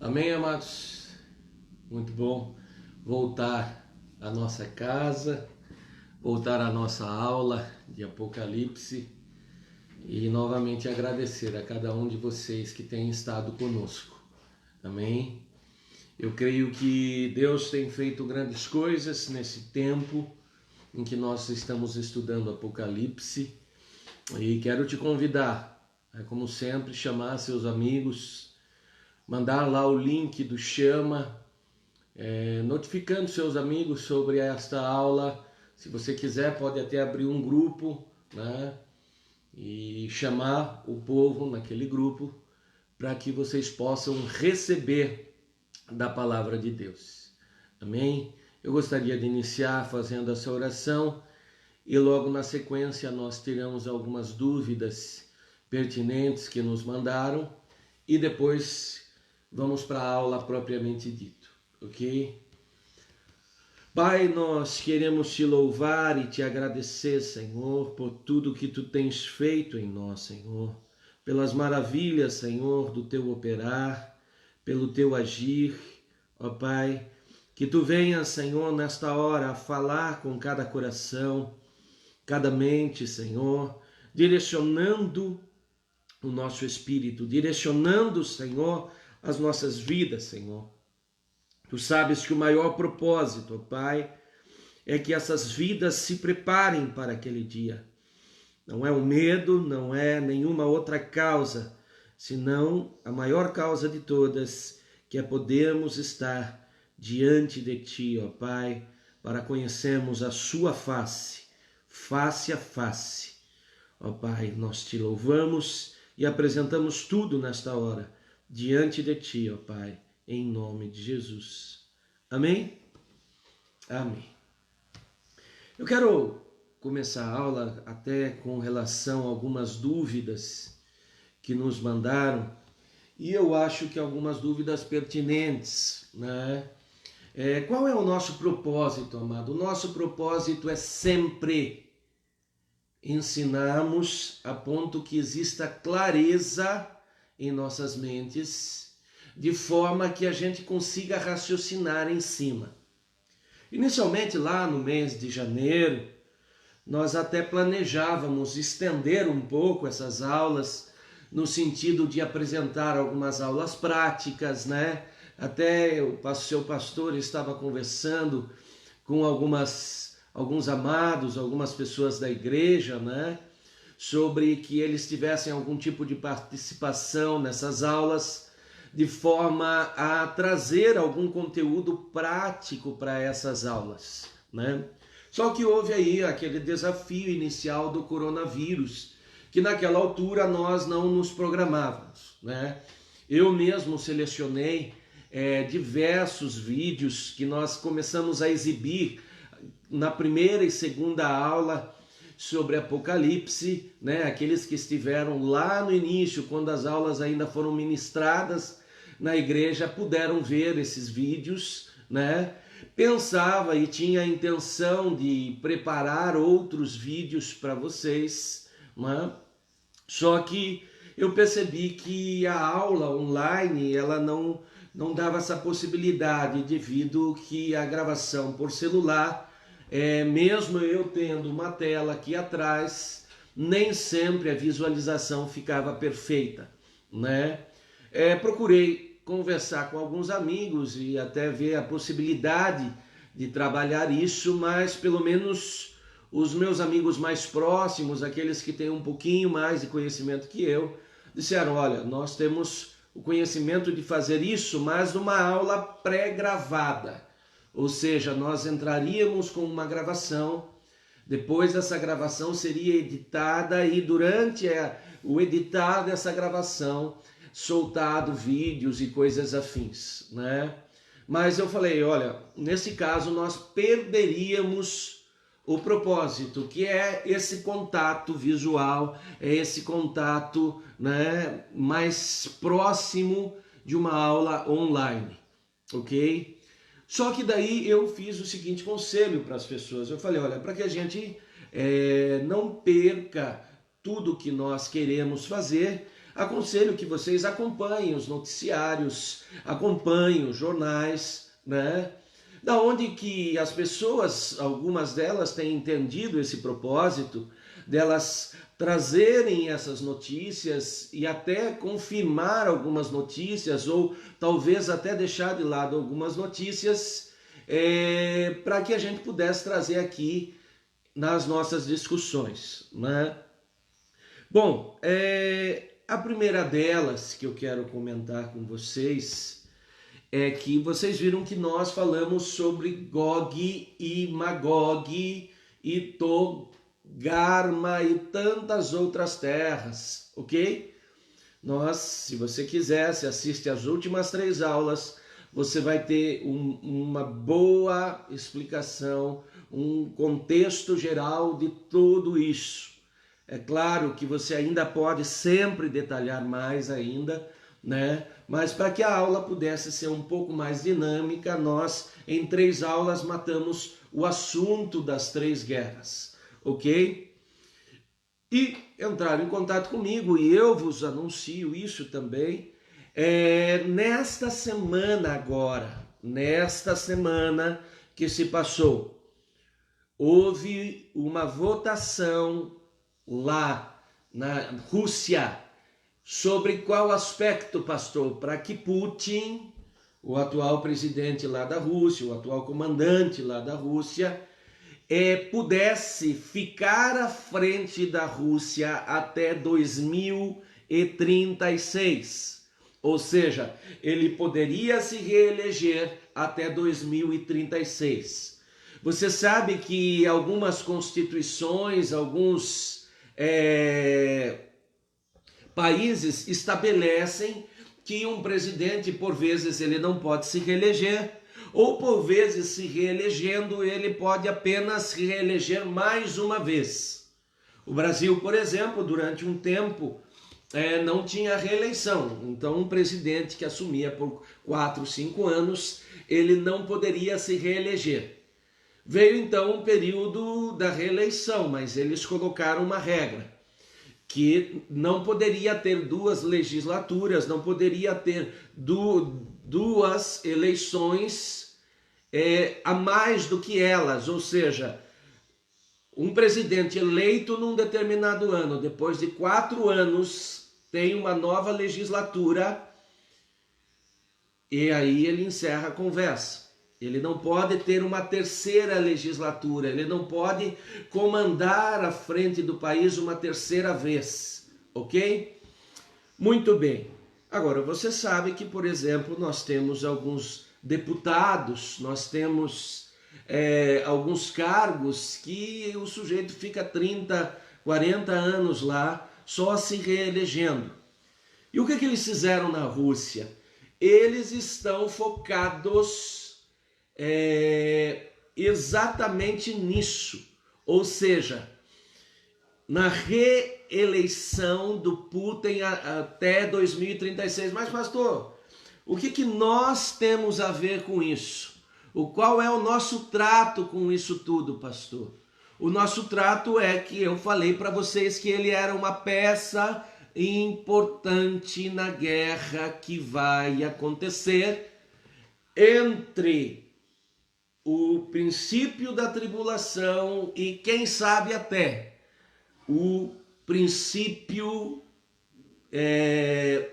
Amém, amados? Muito bom voltar à nossa casa, voltar à nossa aula de Apocalipse e novamente agradecer a cada um de vocês que tem estado conosco. Amém? Eu creio que Deus tem feito grandes coisas nesse tempo em que nós estamos estudando Apocalipse e quero te convidar, como sempre, chamar seus amigos, mandar lá o link do Chama, notificando seus amigos sobre esta aula. Se você quiser, pode até abrir um grupo, né? E chamar o povo naquele grupo para que vocês possam receber da palavra de Deus. Amém? Eu gostaria de iniciar fazendo essa oração e logo na sequência nós teremos algumas dúvidas pertinentes que nos mandaram e depois vamos para a aula propriamente dito, ok? Pai, nós queremos te louvar e te agradecer, Senhor, por tudo que tu tens feito em nós, Senhor, pelas maravilhas, Senhor, do teu operar, pelo teu agir, ó Pai, que tu venhas, Senhor, nesta hora a falar com cada coração, cada mente, Senhor, direcionando o nosso espírito, direcionando, Senhor, as nossas vidas, Senhor. Tu sabes que o maior propósito, ó Pai, é que essas vidas se preparem para aquele dia. Não é o medo, não é nenhuma outra causa, senão a maior causa de todas, que é podermos estar diante de Ti, ó Pai, para conhecermos a Sua face, face a face. Ó Pai, nós Te louvamos e apresentamos tudo nesta hora diante de Ti, ó Pai, em nome de Jesus. Amém? Amém. Eu quero começar a aula até com relação a algumas dúvidas que nos mandaram, e eu acho que algumas dúvidas pertinentes, né? Qual é o nosso propósito, amado? O nosso propósito é sempre ensinarmos a ponto que exista clareza em nossas mentes, de forma que a gente consiga raciocinar em cima. Inicialmente, lá no mês de janeiro, nós até planejávamos estender um pouco essas aulas, no sentido de apresentar algumas aulas práticas, né? Até o seu pastor estava conversando com alguns amados, algumas pessoas da igreja, né? Sobre que eles tivessem algum tipo de participação nessas aulas, de forma a trazer algum conteúdo prático para essas aulas, né? Só que houve aí aquele desafio inicial do coronavírus, que naquela altura nós não nos programávamos, né? Eu mesmo selecionei diversos vídeos que nós começamos a exibir na primeira e segunda aula sobre Apocalipse, né? Aqueles que estiveram lá no início, quando as aulas ainda foram ministradas na igreja, puderam ver esses vídeos, né? Pensava e tinha a intenção de preparar outros vídeos para vocês, né? Só que eu percebi que a aula online ela não dava essa possibilidade, devido que a gravação por celular, mesmo eu tendo uma tela aqui atrás, nem sempre a visualização ficava perfeita, né? Procurei conversar com alguns amigos e até ver a possibilidade de trabalhar isso, mas pelo menos os meus amigos mais próximos, aqueles que têm um pouquinho mais de conhecimento que eu, disseram: olha, nós temos o conhecimento de fazer isso, mas numa aula pré-gravada. Ou seja, nós entraríamos com uma gravação, depois essa gravação seria editada e durante o editar dessa gravação, soltado vídeos e coisas afins, né? Mas eu falei, olha, nesse caso nós perderíamos o propósito, que é esse contato visual, é esse contato, né, mais próximo de uma aula online, ok? Só que daí eu fiz o seguinte conselho para as pessoas, eu falei, olha, para que a gente não perca tudo que nós queremos fazer, aconselho que vocês acompanhem os noticiários, acompanhem os jornais, né? Da onde que as pessoas, algumas delas têm entendido esse propósito, delas trazerem essas notícias e até confirmar algumas notícias, ou talvez até deixar de lado algumas notícias, para que a gente pudesse trazer aqui nas nossas discussões, né? Bom, a primeira delas que eu quero comentar com vocês é que vocês viram que nós falamos sobre Gog e Magog e Togarma e tantas outras terras, ok? Se você quiser, se assiste às últimas 3 aulas, você vai ter uma boa explicação, um contexto geral de tudo isso. É claro que você ainda pode sempre detalhar mais ainda, né? Mas para que a aula pudesse ser um pouco mais dinâmica, nós em 3 aulas matamos o assunto das 3 guerras, ok? E entraram em contato comigo e eu vos anuncio isso também. Nesta semana agora, nesta semana que se passou, houve uma votação lá na Rússia. Sobre qual aspecto, pastor? Para que Putin, o atual presidente lá da Rússia, o atual comandante lá da Rússia, pudesse ficar à frente da Rússia até 2036. Ou seja, ele poderia se reeleger até 2036. Você sabe que algumas constituições, alguns países estabelecem que um presidente, por vezes, ele não pode se reeleger, ou por vezes, se reelegendo, ele pode apenas se reeleger mais uma vez. O Brasil, por exemplo, durante um tempo, não tinha reeleição. Então, um presidente que assumia por 4, 5 anos, ele não poderia se reeleger. Veio, então, um período da reeleição, mas eles colocaram uma regra, que não poderia ter 2 legislaturas, não poderia ter 2 eleições a mais do que elas, ou seja, um presidente eleito num determinado ano, depois de 4 anos, tem uma nova legislatura e aí ele encerra a conversa. Ele não pode ter uma terceira legislatura, ele não pode comandar à frente do país uma terceira vez, ok? Muito bem. Agora, você sabe que, por exemplo, nós temos alguns deputados, nós temos alguns cargos que o sujeito fica 30, 40 anos lá, só se reelegendo. E o que eles fizeram na Rússia? Eles estão focados exatamente nisso, ou seja, na reeleição do Putin até 2036. Mas, pastor, o que nós temos a ver com isso? Qual é o nosso trato com isso tudo, pastor? O nosso trato é que eu falei para vocês que ele era uma peça importante na guerra que vai acontecer entre o princípio da tribulação e, quem sabe, até o princípio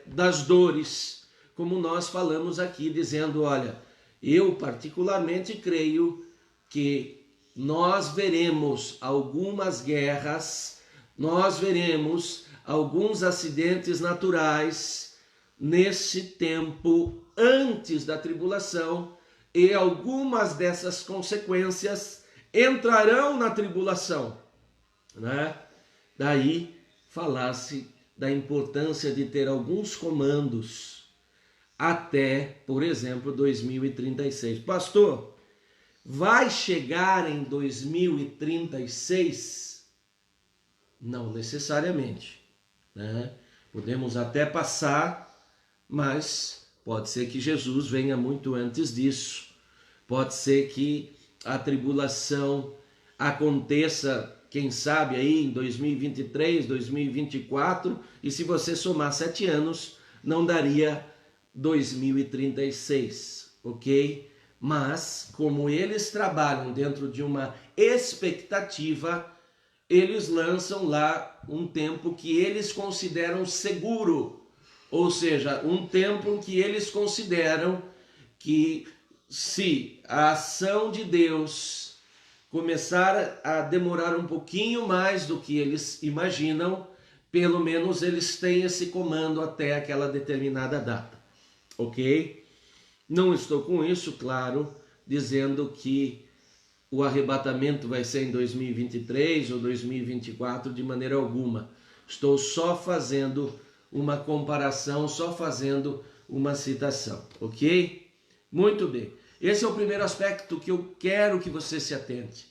das dores, como nós falamos aqui, dizendo, olha, eu particularmente creio que nós veremos algumas guerras, nós veremos alguns acidentes naturais nesse tempo antes da tribulação, e algumas dessas consequências entrarão na tribulação, né? Daí falasse da importância de ter alguns comandos até, por exemplo, 2036. Pastor, vai chegar em 2036? Não necessariamente, né? Podemos até passar, mas pode ser que Jesus venha muito antes disso. Pode ser que a tribulação aconteça, quem sabe aí em 2023, 2024, e se você somar 7 anos, não daria 2036, ok? Mas, como eles trabalham dentro de uma expectativa, eles lançam lá um tempo que eles consideram seguro, ou seja, um tempo que eles consideram que, se a ação de Deus começar a demorar um pouquinho mais do que eles imaginam, pelo menos eles têm esse comando até aquela determinada data, ok? Não estou com isso, claro, dizendo que o arrebatamento vai ser em 2023 ou 2024 de maneira alguma. Estou só fazendo uma comparação, só fazendo uma citação, ok? Muito bem. Esse é o primeiro aspecto que eu quero que você se atente.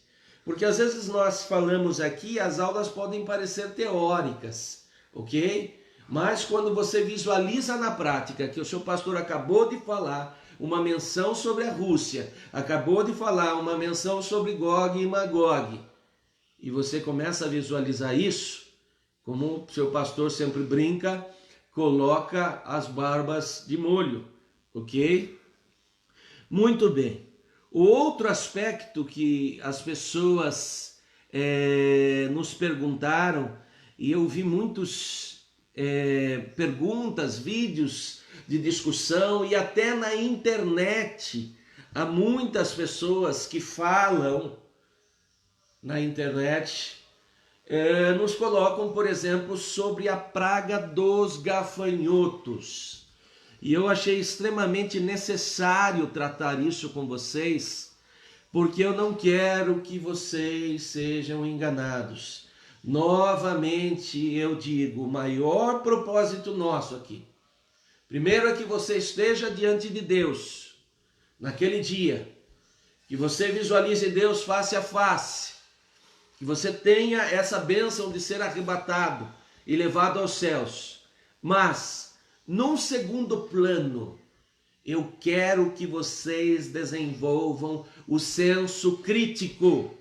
Porque às vezes nós falamos aqui, as aulas podem parecer teóricas, ok? Mas quando você visualiza na prática, que o seu pastor acabou de falar uma menção sobre a Rússia, acabou de falar uma menção sobre Gog e Magog, e você começa a visualizar isso, como o seu pastor sempre brinca, coloca as barbas de molho, ok? Muito bem. O outro aspecto que as pessoas nos perguntaram, e eu vi muitas perguntas, vídeos de discussão, e até na internet há muitas pessoas que falam na internet, nos colocam, por exemplo, sobre a praga dos gafanhotos. E eu achei extremamente necessário tratar isso com vocês, porque eu não quero que vocês sejam enganados. Novamente eu digo, o maior propósito nosso aqui, primeiro é que você esteja diante de Deus, naquele dia, que você visualize Deus face a face, que você tenha essa bênção de ser arrebatado e levado aos céus. Mas, num segundo plano, eu quero que vocês desenvolvam o senso crítico.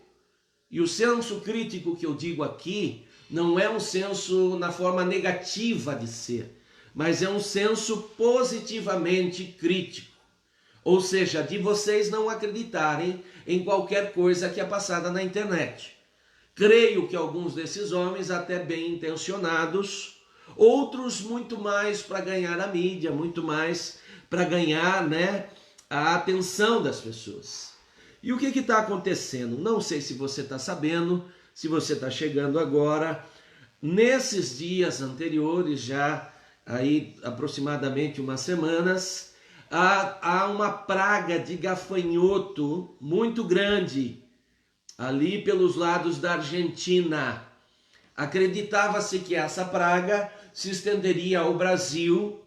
E o senso crítico que eu digo aqui não é um senso na forma negativa de ser, mas é um senso positivamente crítico. Ou seja, de vocês não acreditarem em qualquer coisa que é passada na internet. Creio que alguns desses homens, até bem intencionados, outros muito mais para ganhar a mídia, muito mais para ganhar, a atenção das pessoas. E o que está acontecendo? Não sei se você está sabendo, se você está chegando agora. Nesses dias anteriores, já aí aproximadamente umas semanas, há uma praga de gafanhoto muito grande ali pelos lados da Argentina. Acreditava-se que essa praga se estenderia ao Brasil.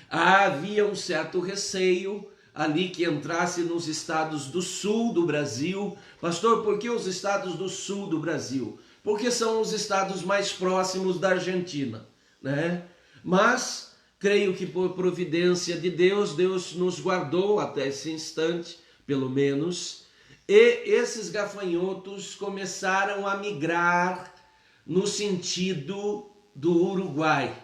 Havia um certo receio ali que entrasse nos estados do sul do Brasil. Pastor, por que os estados do sul do Brasil? Porque são os estados mais próximos da Argentina, né? Mas creio que por providência de Deus, Deus nos guardou até esse instante, pelo menos, e esses gafanhotos começaram a migrar no sentido do Uruguai.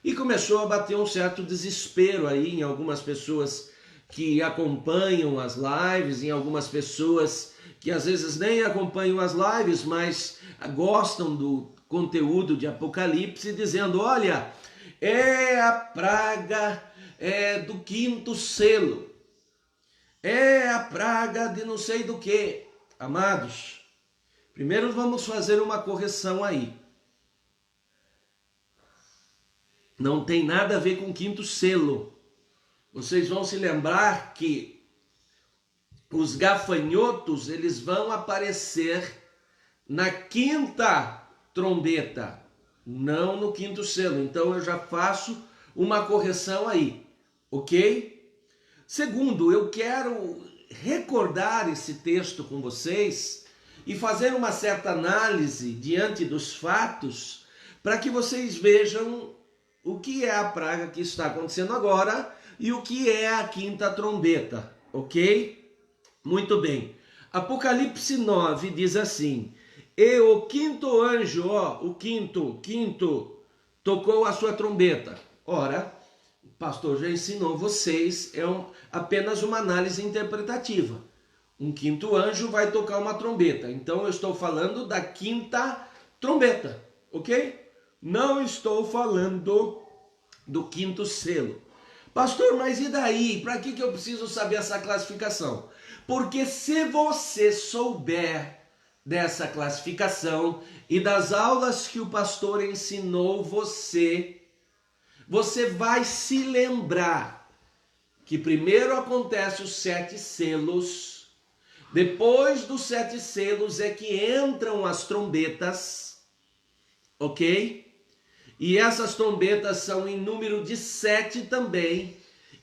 E começou a bater um certo desespero aí em algumas pessoas que acompanham as lives, em algumas pessoas que às vezes nem acompanham as lives, mas gostam do conteúdo de Apocalipse, dizendo, olha, é a praga do quinto selo, é a praga de não sei do que. Amados, primeiro vamos fazer uma correção aí. Não tem nada a ver com o quinto selo. Vocês vão se lembrar que os gafanhotos, eles vão aparecer na quinta trombeta, não no quinto selo. Então eu já faço uma correção aí, ok? Segundo, eu quero recordar esse texto com vocês e fazer uma certa análise diante dos fatos para que vocês vejam o que é a praga que está acontecendo agora e o que é a quinta trombeta, ok? Muito bem. Apocalipse 9 diz assim, E o quinto anjo, ó, o quinto, tocou a sua trombeta. Ora, o pastor já ensinou vocês, apenas uma análise interpretativa. Um quinto anjo vai tocar uma trombeta. Então eu estou falando da quinta trombeta, ok? Não estou falando do quinto selo. Pastor, mas e daí? Para que eu preciso saber essa classificação? Porque se você souber dessa classificação e das aulas que o pastor ensinou você vai se lembrar que primeiro acontece os 7 selos, depois dos 7 selos é que entram as trombetas, ok? E essas trombetas são em número de 7 também.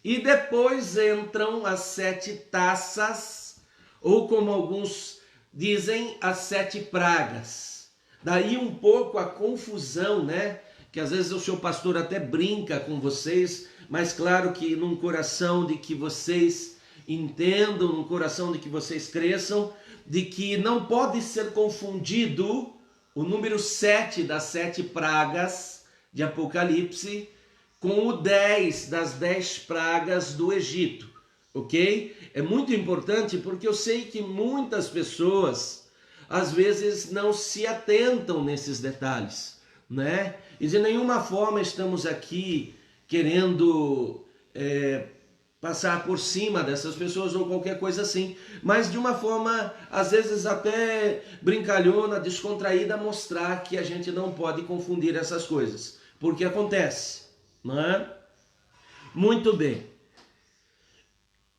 E depois entram as 7 taças, ou como alguns dizem, as 7 pragas. Daí um pouco a confusão, né? Que às vezes o seu pastor até brinca com vocês, mas claro que num coração de que vocês entendam, num coração de que vocês cresçam, de que não pode ser confundido o número 7 das 7 pragas de Apocalipse com o 10 das 10 pragas do Egito, ok? É muito importante porque eu sei que muitas pessoas às vezes não se atentam nesses detalhes, né? E de nenhuma forma estamos aqui querendo passar por cima dessas pessoas ou qualquer coisa assim, mas de uma forma, às vezes até brincalhona, descontraída, mostrar que a gente não pode confundir essas coisas, porque acontece, não é? Muito bem.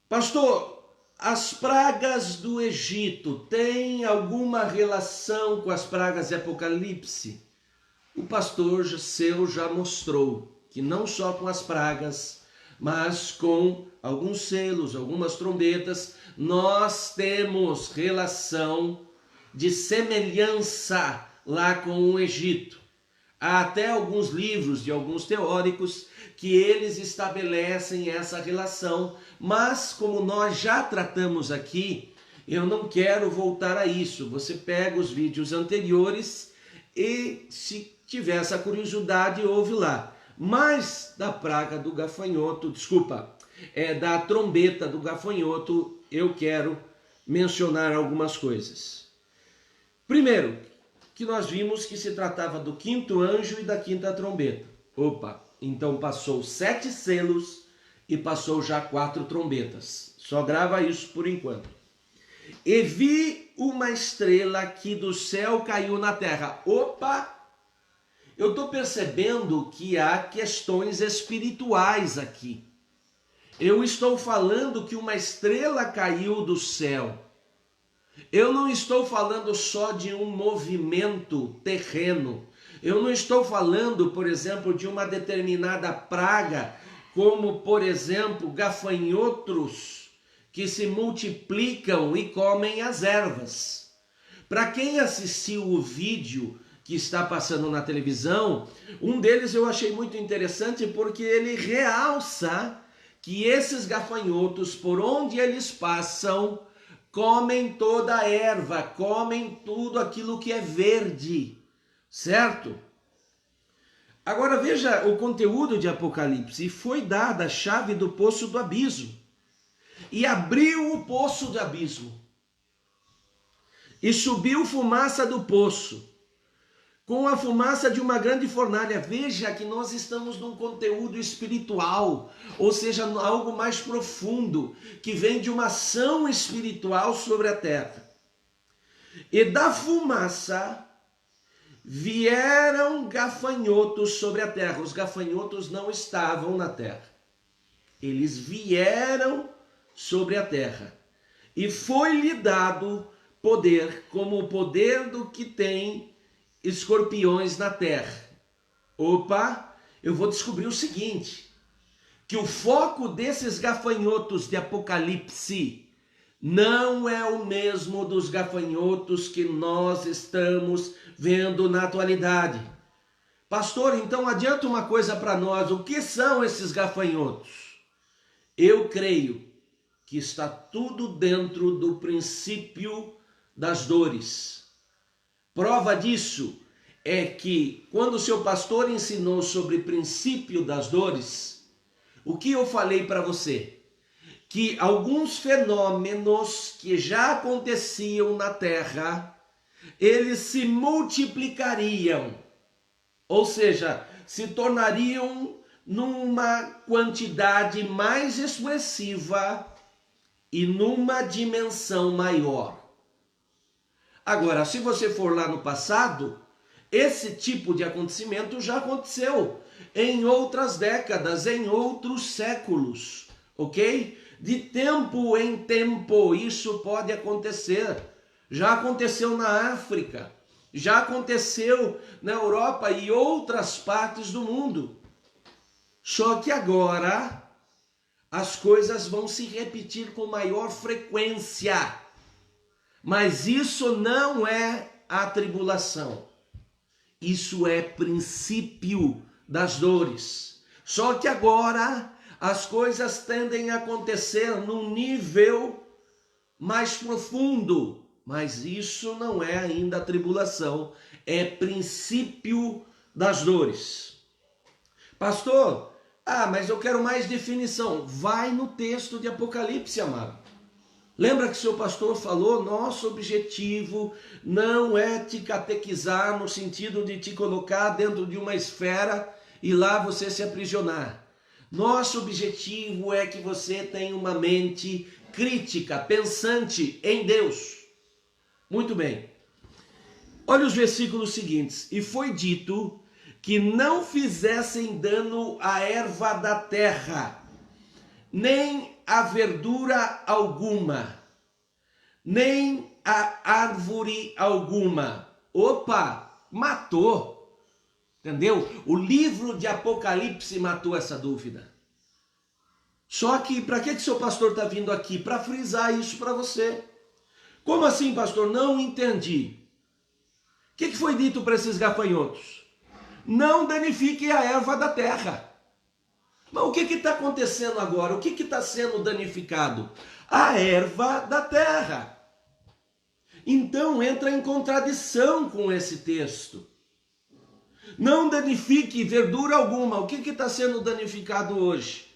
Pastor, as pragas do Egito têm alguma relação com as pragas de Apocalipse? O pastor seu já mostrou que não só com as pragas, mas com alguns selos, algumas trombetas, nós temos relação de semelhança lá com o Egito. Há até alguns livros de alguns teóricos que eles estabelecem essa relação, mas como nós já tratamos aqui, eu não quero voltar a isso. Você pega os vídeos anteriores e, se tiver essa curiosidade, ouve lá. Mas da praga do gafanhoto, da trombeta do gafanhoto, eu quero mencionar algumas coisas. Primeiro, que nós vimos que se tratava do quinto anjo e da quinta trombeta. Então passou 7 selos e passou já 4 trombetas. Só grava isso por enquanto. E vi uma estrela que do céu caiu na terra. Eu estou percebendo que há questões espirituais aqui. Eu estou falando que uma estrela caiu do céu. Eu não estou falando só de um movimento terreno. Eu não estou falando, por exemplo, de uma determinada praga, como, por exemplo, gafanhotos que se multiplicam e comem as ervas. Para quem assistiu o vídeo que está passando na televisão, um deles eu achei muito interessante porque ele realça que esses gafanhotos, por onde eles passam, comem toda a erva, comem tudo aquilo que é verde, certo? Agora veja o conteúdo de Apocalipse. E foi dada a chave do poço do abismo, e abriu o poço do abismo, e subiu fumaça do poço, com a fumaça de uma grande fornalha. Veja que nós estamos num conteúdo espiritual, ou seja, algo mais profundo, que vem de uma ação espiritual sobre a terra. E da fumaça vieram gafanhotos sobre a terra. Os gafanhotos não estavam na terra. Eles vieram sobre a terra. E foi-lhe dado poder, como o poder do que tem escorpiões na terra. Eu vou descobrir o seguinte, que o foco desses gafanhotos de Apocalipse não é o mesmo dos gafanhotos que nós estamos vendo na atualidade. Pastor, então adianta uma coisa para nós, o que são esses gafanhotos? Eu creio que está tudo dentro do princípio das dores. Prova disso é que quando o seu pastor ensinou sobre o princípio das dores, o que eu falei para você? Que alguns fenômenos que já aconteciam na Terra, eles se multiplicariam, ou seja, se tornariam numa quantidade mais expressiva e numa dimensão maior. Agora, se você for lá no passado, esse tipo de acontecimento já aconteceu em outras décadas, em outros séculos, ok? De tempo em tempo isso pode acontecer. Já aconteceu na África, já aconteceu na Europa e outras partes do mundo. Só que agora as coisas vão se repetir com maior frequência. Mas isso não é a tribulação. Isso é princípio das dores. Só que agora as coisas tendem a acontecer num nível mais profundo. Mas isso não é ainda a tribulação. É princípio das dores. Pastor, mas eu quero mais definição. Vai no texto de Apocalipse, amado. Lembra que seu pastor falou, nosso objetivo não é te catequizar no sentido de te colocar dentro de uma esfera e lá você se aprisionar. Nosso objetivo é que você tenha uma mente crítica, pensante em Deus. Muito bem. Olha os versículos seguintes. E foi dito que não fizessem dano à erva da terra, nem a verdura alguma, nem a árvore alguma. Opa, matou. Entendeu? O livro de Apocalipse matou essa dúvida. Só que, para que seu pastor está vindo aqui? Para frisar isso para você. Como assim, pastor? Não entendi. O que foi dito para esses gafanhotos? Não danifique a erva da terra. Mas o que está acontecendo agora? O que está sendo danificado? A erva da terra. Então entra em contradição com esse texto. Não danifique verdura alguma. O que está sendo danificado hoje?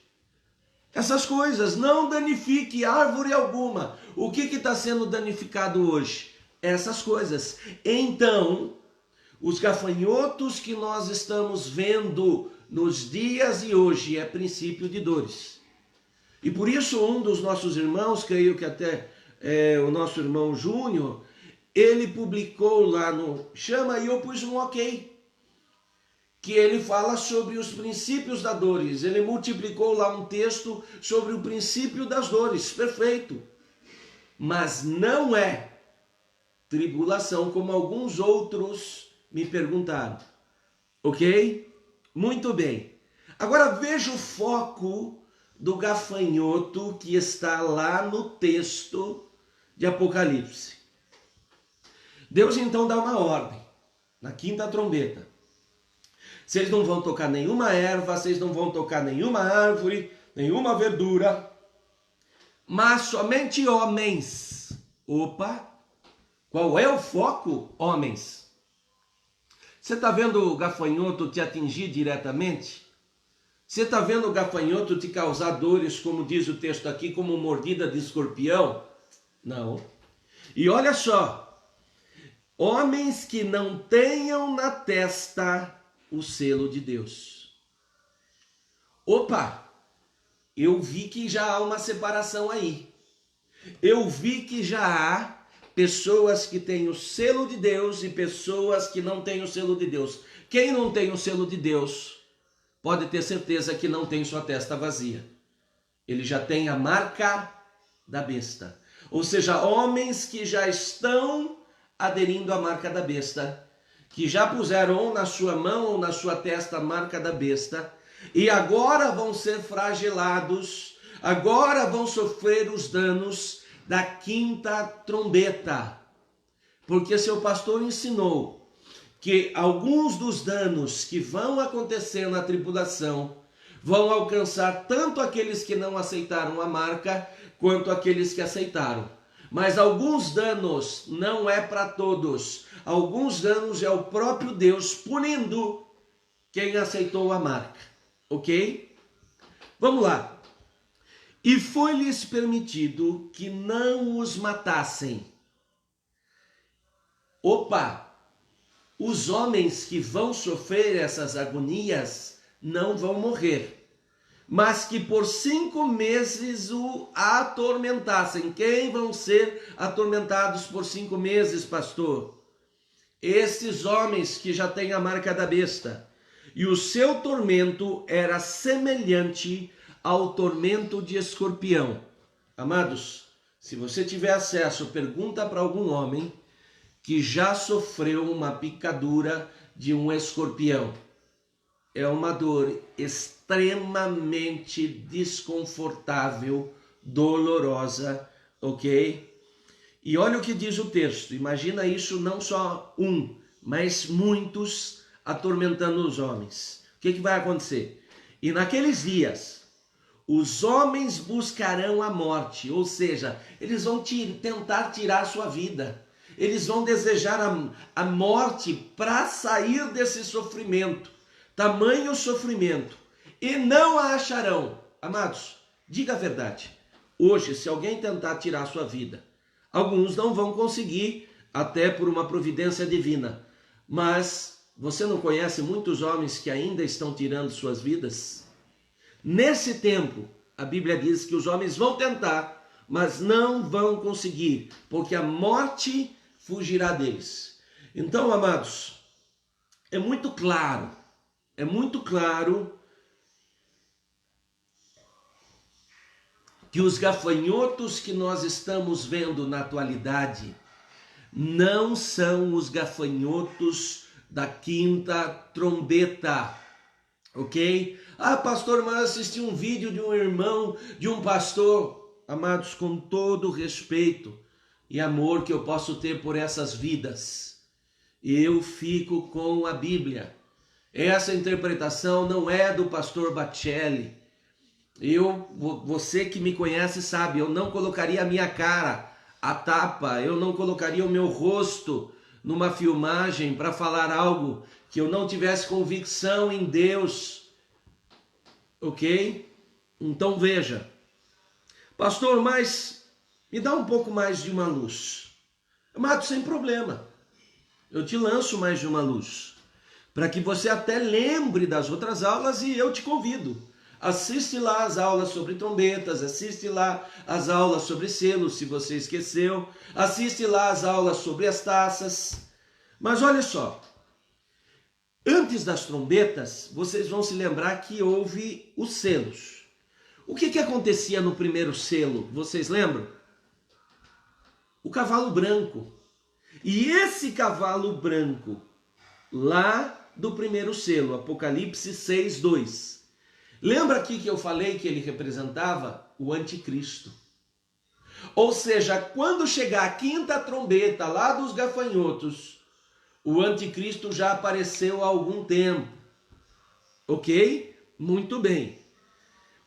Essas coisas. Não danifique árvore alguma. O que está sendo danificado hoje? Essas coisas. Então, os gafanhotos que nós estamos vendo nos dias de hoje é princípio de dores. E por isso um dos nossos irmãos, creio que até o nosso irmão Júnior, ele publicou lá no Chama e eu pus um ok. Que ele fala sobre os princípios das dores. Ele multiplicou lá um texto sobre o princípio das dores. Perfeito. Mas não é tribulação como alguns outros me perguntaram. Ok? Muito bem. Agora veja o foco do gafanhoto que está lá no texto de Apocalipse. Deus então dá uma ordem, na quinta trombeta. Vocês não vão tocar nenhuma erva, vocês não vão tocar nenhuma árvore, nenhuma verdura, mas somente homens. Opa! Qual é o foco? Homens. Você está vendo o gafanhoto te atingir diretamente? Você está vendo o gafanhoto te causar dores, como diz o texto aqui, como mordida de escorpião? Não. E olha só, homens que não tenham na testa o selo de Deus. Opa, eu vi que já há uma separação aí. Eu vi que já há pessoas que têm o selo de Deus e pessoas que não têm o selo de Deus. Quem não tem o selo de Deus, pode ter certeza que não tem sua testa vazia. Ele já tem a marca da besta. Ou seja, homens que já estão aderindo à marca da besta, que já puseram ou na sua mão ou na sua testa a marca da besta, e agora vão ser flagelados, agora vão sofrer os danos da quinta trombeta. Porque seu pastor ensinou que alguns dos danos que vão acontecer na tribulação vão alcançar tanto aqueles que não aceitaram a marca, quanto aqueles que aceitaram. Mas alguns danos não é para todos. Alguns danos é o próprio Deus punindo quem aceitou a marca. Ok? Vamos lá. E foi-lhes permitido que não os matassem. Opa! Os homens que vão sofrer essas agonias não vão morrer, mas que por 5 meses o atormentassem. Quem vão ser atormentados por 5 meses, pastor? Esses homens que já têm a marca da besta. E o seu tormento era semelhante ao tormento de escorpião. Amados, se você tiver acesso, pergunta para algum homem que já sofreu uma picadura de um escorpião. É uma dor extremamente desconfortável, dolorosa, ok? E olha o que diz o texto. Imagina isso, não só um, mas muitos atormentando os homens. O que vai acontecer? E naqueles dias, os homens buscarão a morte, ou seja, eles vão tentar tirar a sua vida. Eles vão desejar a morte para sair desse sofrimento. Tamanho sofrimento. E não a acharão. Amados, diga a verdade. Hoje, se alguém tentar tirar a sua vida, alguns não vão conseguir, até por uma providência divina. Mas você não conhece muitos homens que ainda estão tirando suas vidas? Nesse tempo, a Bíblia diz que os homens vão tentar, mas não vão conseguir, porque a morte fugirá deles. Então, amados, é muito claro que os gafanhotos que nós estamos vendo na atualidade não são os gafanhotos da quinta trombeta, ok? Ah, pastor, mas assisti um vídeo de um irmão, de um pastor. Amados, com todo respeito e amor que eu posso ter por essas vidas, eu fico com a Bíblia. Essa interpretação não é do pastor Bacelli. Você que me conhece sabe, eu não colocaria a minha cara à tapa, eu não colocaria o meu rosto numa filmagem para falar algo que eu não tivesse convicção em Deus, ok? Então veja, pastor, mas me dá um pouco mais de uma luz. Amado, sem problema, eu te lanço mais de uma luz, para que você até lembre das outras aulas, e eu te convido. Assiste lá as aulas sobre trombetas, assiste lá as aulas sobre selos, se você esqueceu. Assiste lá as aulas sobre as taças. Mas olha só, antes das trombetas, vocês vão se lembrar que houve os selos. O que acontecia no primeiro selo? Vocês lembram? O cavalo branco. E esse cavalo branco, lá do primeiro selo, Apocalipse 6:2. Lembra aqui que eu falei que ele representava o anticristo? Ou seja, quando chegar a quinta trombeta lá dos gafanhotos, o anticristo já apareceu há algum tempo. Ok? Muito bem.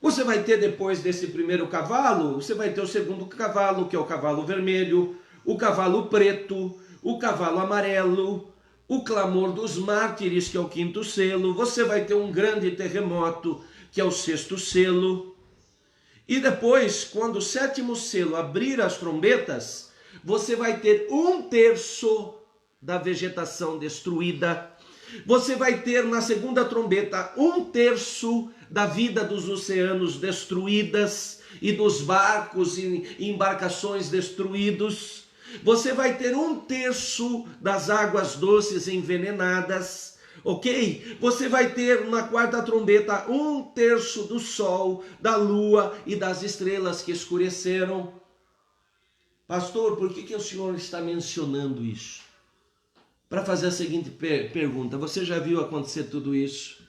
Você vai ter depois desse primeiro cavalo, você vai ter o segundo cavalo, que é o cavalo vermelho, o cavalo preto, o cavalo amarelo, o clamor dos mártires, que é o quinto selo. Você vai ter um grande terremoto, que é o sexto selo. E depois, quando o sétimo selo abrir as trombetas, você vai ter 1/3 da vegetação destruída. Você vai ter na segunda trombeta 1/3 da vida dos oceanos destruídas e dos barcos e embarcações destruídos. Você vai ter 1/3 das águas doces envenenadas. Ok? Você vai ter na quarta trombeta 1/3 do sol, da lua e das estrelas que escureceram. Pastor, por que o senhor está mencionando isso? Para fazer a seguinte pergunta: você já viu acontecer tudo isso?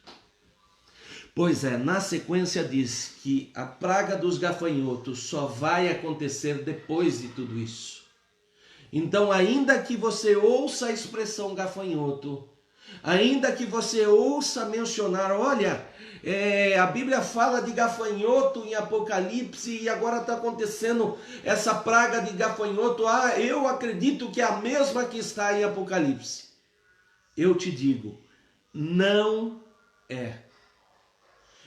Pois é, na sequência diz que a praga dos gafanhotos só vai acontecer depois de tudo isso. Então, ainda que você ouça a expressão gafanhoto, Ainda que você ouça mencionar, olha, a Bíblia fala de gafanhoto em Apocalipse e agora está acontecendo essa praga de gafanhoto. Ah, eu acredito que é a mesma que está em Apocalipse. Eu te digo, não é.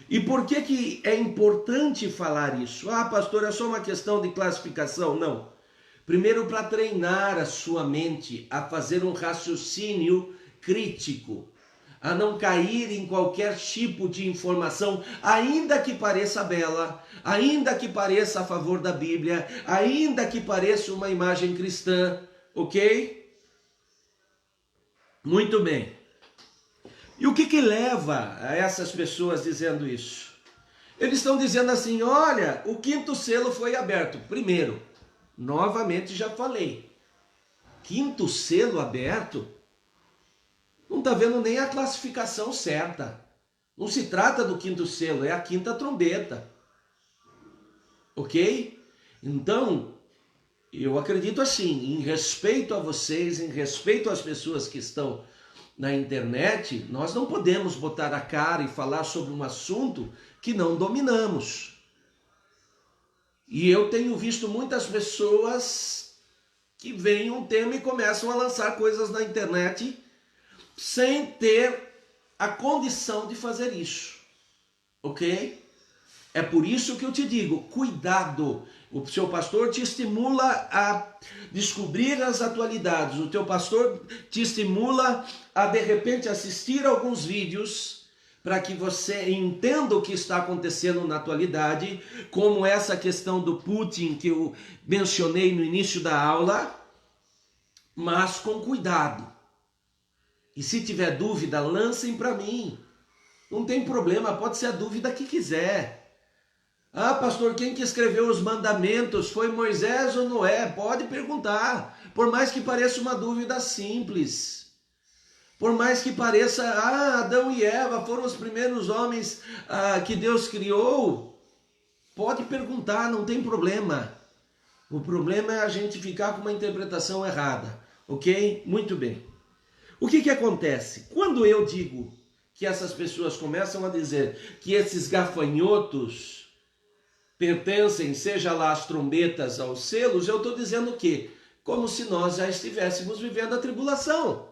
E por que é importante falar isso? Ah, pastor, é só uma questão de classificação? Não. Primeiro, para treinar a sua mente a fazer um raciocínio crítico, a não cair em qualquer tipo de informação, ainda que pareça bela, ainda que pareça a favor da Bíblia, ainda que pareça uma imagem cristã, ok? Muito bem. E o que leva a essas pessoas dizendo isso? Eles estão dizendo assim, olha, o quinto selo foi aberto. Primeiro, novamente já falei, quinto selo aberto? Não está vendo nem a classificação certa. Não se trata do quinto selo, é a quinta trombeta. Ok? Então, eu acredito assim, em respeito a vocês, em respeito às pessoas que estão na internet, nós não podemos botar a cara e falar sobre um assunto que não dominamos. E eu tenho visto muitas pessoas que veem um tema e começam a lançar coisas na internet sem ter a condição de fazer isso, ok? É por isso que eu te digo, cuidado. O seu pastor te estimula a descobrir as atualidades. O teu pastor te estimula a, de repente, assistir alguns vídeos para que você entenda o que está acontecendo na atualidade, como essa questão do Putin que eu mencionei no início da aula, mas com cuidado. E se tiver dúvida, lancem para mim. Não tem problema, pode ser a dúvida que quiser. Ah, pastor, quem que escreveu os mandamentos? Foi Moisés ou Noé? Pode perguntar. Por mais que pareça uma dúvida simples. Por mais que pareça, Adão e Eva foram os primeiros homens que Deus criou. Pode perguntar, não tem problema. O problema é a gente ficar com uma interpretação errada. Ok? Muito bem. O que acontece? Quando eu digo que essas pessoas começam a dizer que esses gafanhotos pertencem, seja lá as trombetas aos selos, eu estou dizendo o quê? Como se nós já estivéssemos vivendo a tribulação.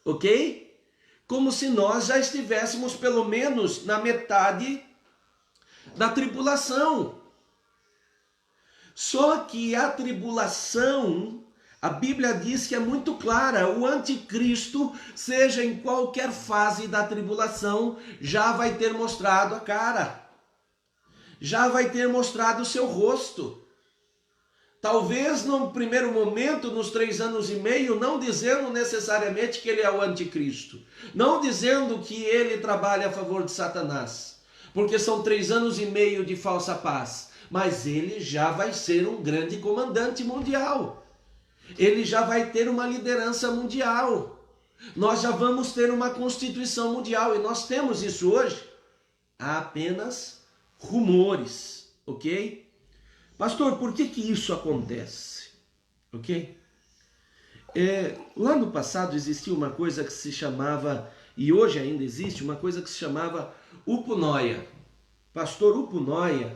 Ok? Como se nós já estivéssemos pelo menos na metade da tribulação. Só que a tribulação, a Bíblia diz que é muito clara, o anticristo, seja em qualquer fase da tribulação, já vai ter mostrado a cara. Já vai ter mostrado o seu rosto. Talvez no primeiro momento, nos 3 anos e meio, não dizendo necessariamente que ele é o anticristo. Não dizendo que ele trabalha a favor de Satanás. Porque são 3 anos e meio de falsa paz. Mas ele já vai ser um grande comandante mundial. Ele já vai ter uma liderança mundial. Nós já vamos ter uma constituição mundial. E nós temos isso hoje. Há apenas rumores, ok? Pastor, por que isso acontece? Ok? Lá no passado existia uma coisa que se chamava, e hoje ainda existe, uma coisa que se chamava uponóia. Pastor, uponóia,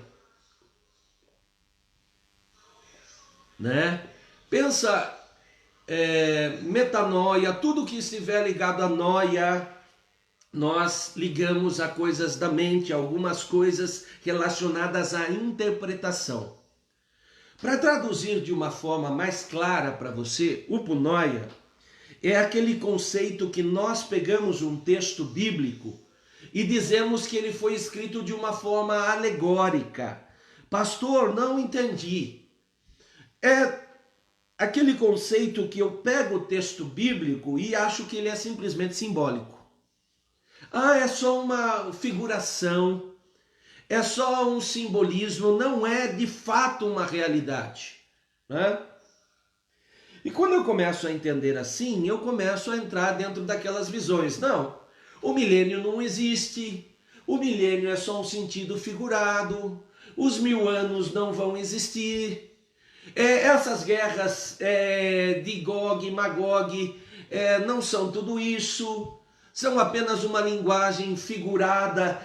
né? Pensa, metanoia, tudo que estiver ligado à noia, nós ligamos a coisas da mente, algumas coisas relacionadas à interpretação. Para traduzir de uma forma mais clara para você, uponóia é aquele conceito que nós pegamos um texto bíblico e dizemos que ele foi escrito de uma forma alegórica. Pastor, não entendi. É aquele conceito que eu pego o texto bíblico e acho que ele é simplesmente simbólico. É só uma figuração, é só um simbolismo, não é de fato uma realidade, né? E quando eu começo a entender assim, eu começo a entrar dentro daquelas visões. Não, o milênio não existe, o milênio é só um sentido figurado, os 1000 anos não vão existir, essas guerras de Gog e Magog não são tudo isso, são apenas uma linguagem figurada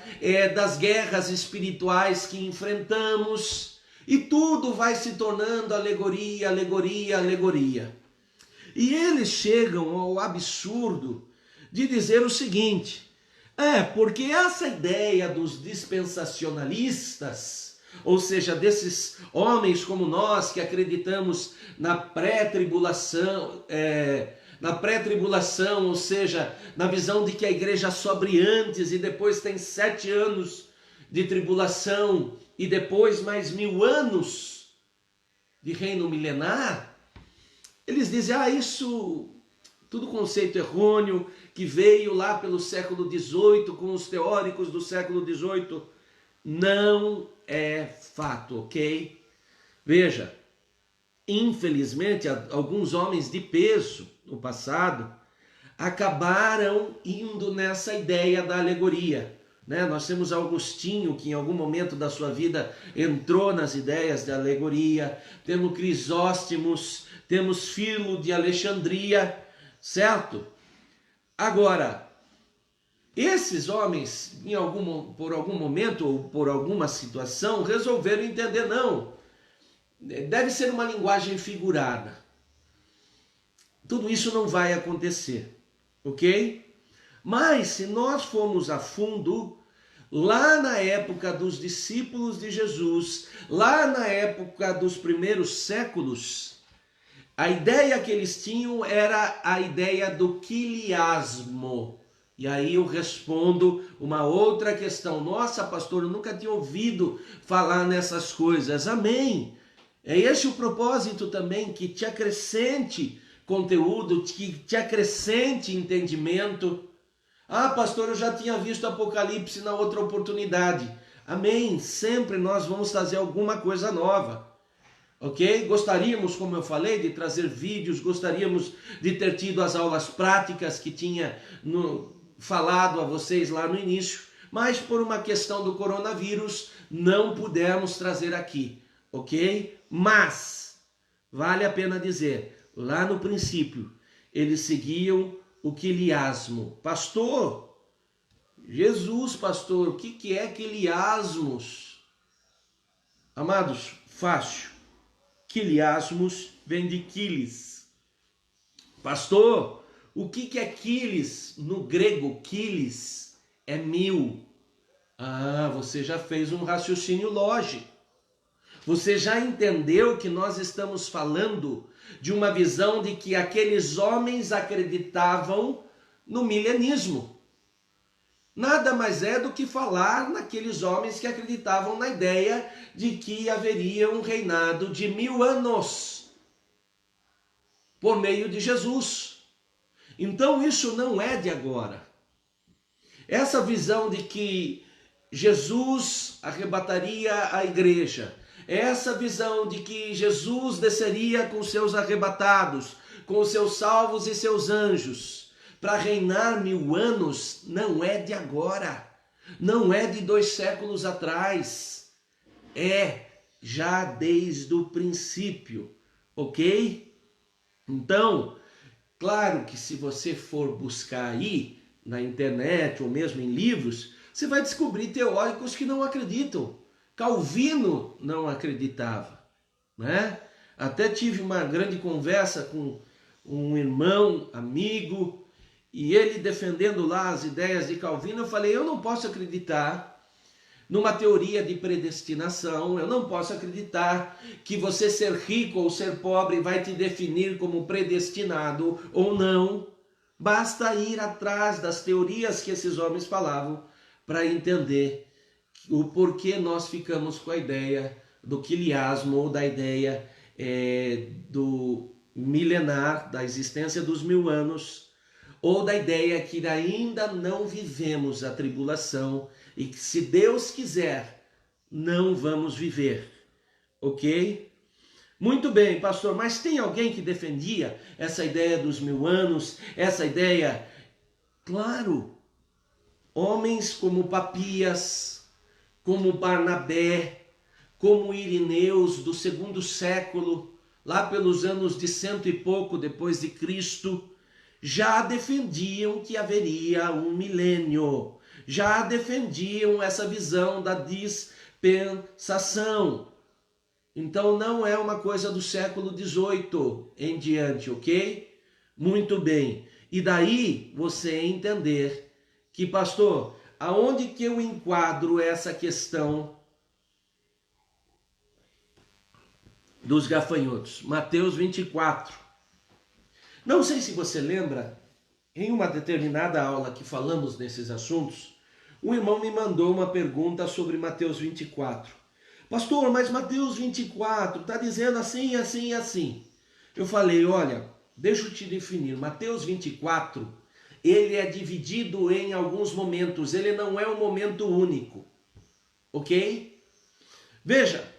das guerras espirituais que enfrentamos, e tudo vai se tornando alegoria, alegoria, alegoria. E eles chegam ao absurdo de dizer o seguinte: porque essa ideia dos dispensacionalistas, ou seja, desses homens como nós que acreditamos na pré-tribulação, ou seja, na visão de que a igreja sobe antes e depois tem 7 anos de tribulação e depois mais 1000 anos de reino milenar, eles dizem, isso tudo conceito errôneo que veio lá pelo século XVIII com os teóricos do século XVIII. Não é fato, ok? Veja, infelizmente, alguns homens de peso no passado acabaram indo nessa ideia da alegoria. Nós temos Agostinho, que em algum momento da sua vida entrou nas ideias da alegoria, temos Crisóstomos, temos Filo de Alexandria, certo? Agora, esses homens, por algum momento ou por alguma situação, resolveram entender, não, deve ser uma linguagem figurada. Tudo isso não vai acontecer, ok? Mas se nós formos a fundo, lá na época dos discípulos de Jesus, lá na época dos primeiros séculos, a ideia que eles tinham era a ideia do quiliasmo. E aí eu respondo uma outra questão. Nossa, pastor, eu nunca tinha ouvido falar nessas coisas. Amém. É esse o propósito também, que te acrescente conteúdo, que te acrescente entendimento. Pastor, eu já tinha visto Apocalipse na outra oportunidade. Amém. Sempre nós vamos trazer alguma coisa nova. Ok? Gostaríamos, como eu falei, de trazer vídeos, gostaríamos de ter tido as aulas práticas que tinha falado a vocês lá no início, mas por uma questão do coronavírus não pudemos trazer aqui, ok? Mas, vale a pena dizer, lá no princípio, eles seguiam o quiliasmo. Pastor, Jesus, pastor, o que é quiliasmos? Amados, fácil. Quiliasmos vem de quilis. Pastor, o que é quilis? No grego, quilis é 1000. Você já fez um raciocínio lógico. Você já entendeu que nós estamos falando de uma visão de que aqueles homens acreditavam no milenismo. Nada mais é do que falar naqueles homens que acreditavam na ideia de que haveria um reinado de 1000 anos por meio de Jesus. Então isso não é de agora. Essa visão de que Jesus arrebataria a igreja, essa visão de que Jesus desceria com seus arrebatados, com seus salvos e seus anjos, para reinar 1000 anos, não é de agora, não é de 2 séculos atrás, é já desde o princípio, ok? Então, claro que se você for buscar aí na internet ou mesmo em livros, você vai descobrir teóricos que não acreditam. Calvino não acreditava, né? Até tive uma grande conversa com um irmão, amigo, e ele defendendo lá as ideias de Calvino. Eu falei, eu não posso acreditar numa teoria de predestinação, eu não posso acreditar que você ser rico ou ser pobre vai te definir como predestinado ou não. Basta ir atrás das teorias que esses homens falavam para entender o porquê nós ficamos com a ideia do quiliasmo ou da ideia do milenar, da existência dos 1000 anos, ou da ideia que ainda não vivemos a tribulação e que, se Deus quiser, não vamos viver, ok? Muito bem, pastor, mas tem alguém que defendia essa ideia dos 1000 anos, essa ideia? Claro, homens como Papias, como Barnabé, como Irineus do 2º século, lá pelos anos de 100 e pouco depois de Cristo, já defendiam que haveria um milênio, já defendiam essa visão da dispensação. Então não é uma coisa do século XVIII em diante, ok? Muito bem. E daí você entender que, pastor, aonde que eu enquadro essa questão dos gafanhotos? Mateus 24. Não sei se você lembra, em uma determinada aula que falamos nesses assuntos, um irmão me mandou uma pergunta sobre Mateus 24. Pastor, mas Mateus 24 está dizendo assim, assim, assim. Eu falei, olha, deixa eu te definir. Mateus 24, ele é dividido em alguns momentos. Ele não é um momento único. Ok? Veja,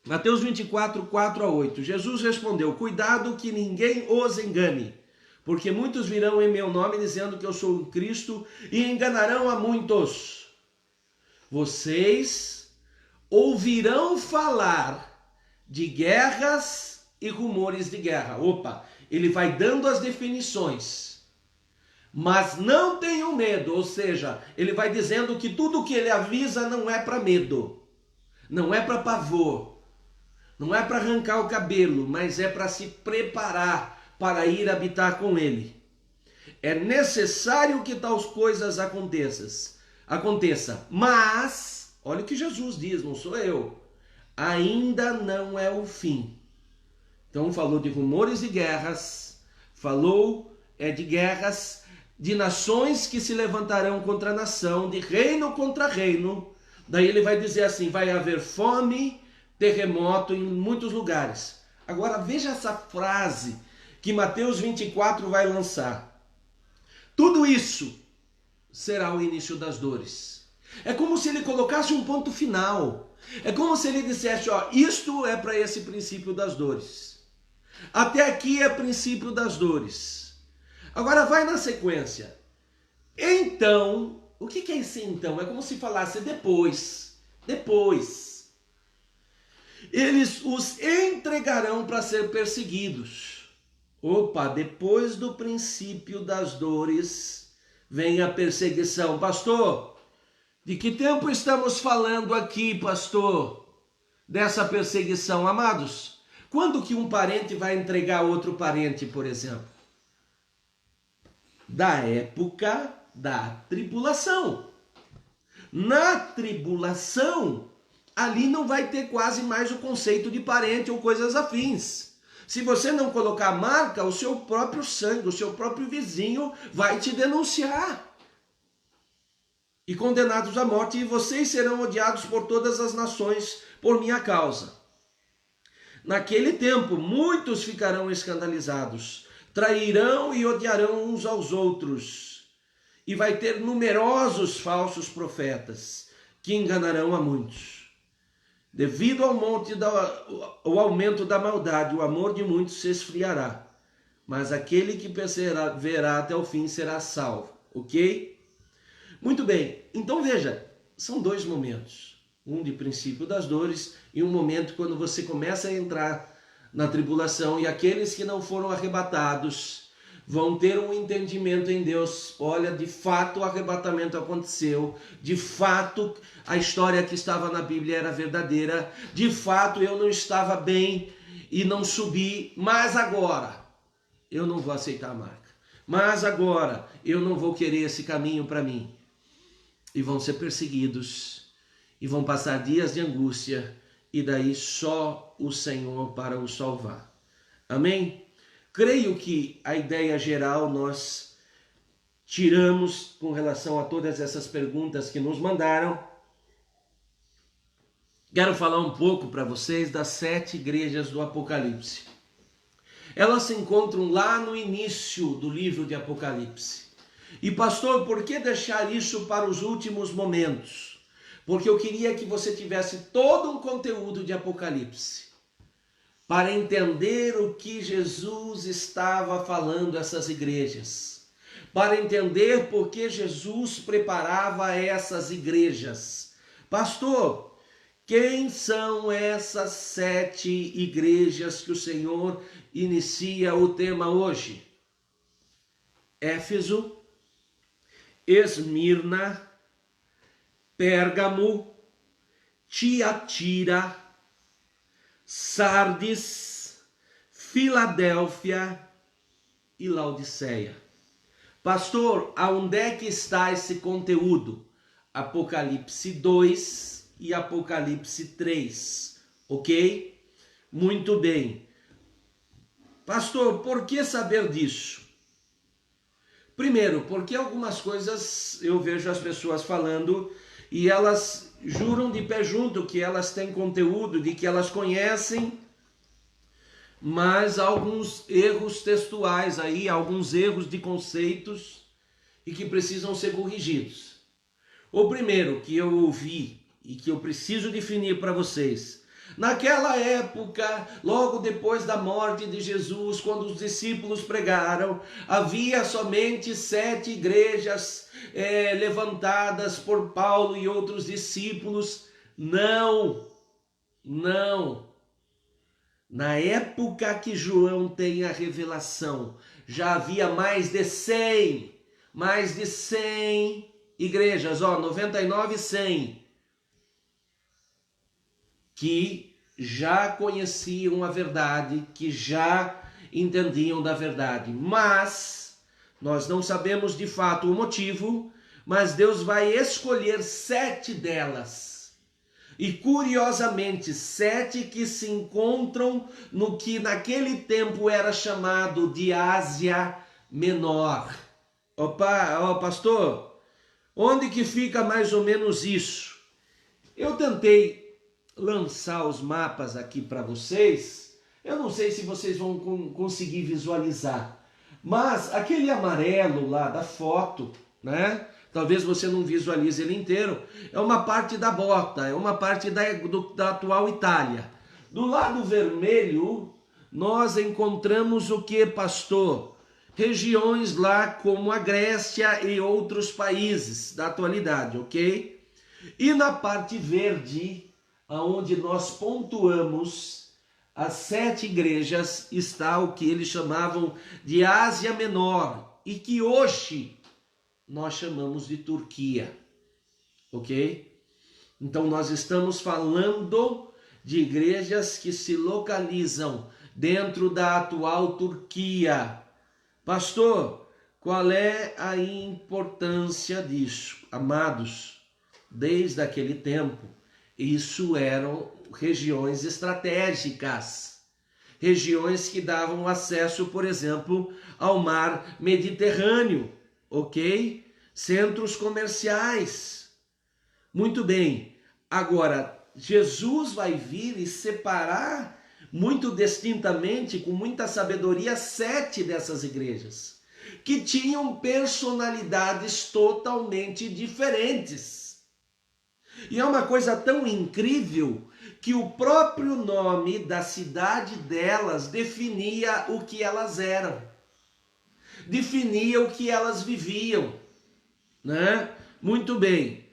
Mateus 24, 4 a 8. Jesus respondeu, cuidado que ninguém os engane. Porque muitos virão em meu nome dizendo que eu sou o Cristo e enganarão a muitos. Vocês ouvirão falar de guerras e rumores de guerra. Opa, ele vai dando as definições. Mas não tenham medo, ou seja, ele vai dizendo que tudo que ele avisa não é para medo, não é para pavor, não é para arrancar o cabelo, mas é para se preparar para ir habitar com ele. É necessário que tais coisas aconteça, mas olha o que Jesus diz, não sou eu. Ainda não é o fim. Então falou de rumores de guerras, falou de guerras, de nações que se levantarão contra nação, de reino contra reino. Daí ele vai dizer assim, vai haver fome, terremoto em muitos lugares. Agora veja essa frase que Mateus 24 vai lançar. Tudo isso será o início das dores. É como se ele colocasse um ponto final. É como se ele dissesse, ó, isto é para esse princípio das dores. Até aqui é princípio das dores. Agora vai na sequência. Então, o que é esse então? É como se falasse depois. Depois. Eles os entregarão para ser perseguidos. Opa, depois do princípio das dores vem a perseguição. Pastor, de que tempo estamos falando aqui, pastor, dessa perseguição, amados? Quando que um parente vai entregar outro parente, por exemplo? Da época da tribulação. Na tribulação, ali não vai ter quase mais o conceito de parente ou coisas afins. Se você não colocar marca, o seu próprio sangue, o seu próprio vizinho vai te denunciar. E condenados à morte, e vocês serão odiados por todas as nações por minha causa. Naquele tempo, muitos ficarão escandalizados, trairão e odiarão uns aos outros, e vai ter numerosos falsos profetas, que enganarão a muitos. Devido ao aumento da maldade, o amor de muitos se esfriará, mas aquele que perseverar até o fim será salvo, ok? Muito bem, então veja, são dois momentos. Um de princípio das dores e um momento quando você começa a entrar na tribulação e aqueles que não foram arrebatados vão ter um entendimento em Deus. Olha, de fato o arrebatamento aconteceu, de fato a história que estava na Bíblia era verdadeira, de fato eu não estava bem e não subi, mas agora eu não vou aceitar a marca. Mas agora eu não vou querer esse caminho para mim. E vão ser perseguidos, e vão passar dias de angústia, e daí só o Senhor para os salvar. Amém? Creio que a ideia geral nós tiramos com relação a todas essas perguntas que nos mandaram. Quero falar um pouco para vocês das 7 igrejas do Apocalipse. Elas se encontram lá no início do livro de Apocalipse. E pastor, por que deixar isso para os últimos momentos? Porque eu queria que você tivesse todo um conteúdo de Apocalipse para entender o que Jesus estava falando a essas igrejas, para entender por que Jesus preparava essas igrejas. Pastor, quem são essas 7 igrejas que o Senhor inicia o tema hoje? Éfeso, Esmirna, Pérgamo, Tiatira, Sardes, Filadélfia e Laodiceia. Pastor, aonde é que está esse conteúdo? Apocalipse 2 e Apocalipse 3, ok? Muito bem. Pastor, por que saber disso? Primeiro, porque algumas coisas eu vejo as pessoas falando e elas juram de pé junto que elas têm conteúdo, de que elas conhecem, mas há alguns erros textuais aí, alguns erros de conceitos e que precisam ser corrigidos. O primeiro que eu ouvi e que eu preciso definir para vocês: naquela época, logo depois da morte de Jesus, quando os discípulos pregaram, havia somente 7 igrejas levantadas por Paulo e outros discípulos. Não. Na época que João tem a revelação, já havia mais de 100 igrejas, 99 e 100, que já conheciam a verdade, que já entendiam da verdade. Mas nós não sabemos de fato o motivo, mas Deus vai escolher 7 delas. E curiosamente, 7 que se encontram no que naquele tempo era chamado de Ásia Menor. Pastor, onde que fica mais ou menos isso? Eu tentei lançar os mapas aqui para vocês. Eu não sei se vocês vão conseguir visualizar, mas aquele amarelo lá da foto, né? Talvez você não visualize ele inteiro. É uma parte da bota, é uma parte da atual Itália. Do lado vermelho, nós encontramos o que, pastor? Regiões lá como a Grécia e outros países da atualidade, ok? E na parte verde, aonde nós pontuamos as 7 igrejas, está o que eles chamavam de Ásia Menor, e que hoje nós chamamos de Turquia, ok? Então nós estamos falando de igrejas que se localizam dentro da atual Turquia. Pastor, qual é a importância disso? Amados, desde aquele tempo, isso eram regiões estratégicas, regiões que davam acesso, por exemplo, ao mar Mediterrâneo, ok? Centros comerciais. Muito bem. Agora, Jesus vai vir e separar muito distintamente, com muita sabedoria, 7 dessas igrejas, que tinham personalidades totalmente diferentes. E é uma coisa tão incrível que o próprio nome da cidade delas definia o que elas eram, definia o que elas viviam, né? Muito bem.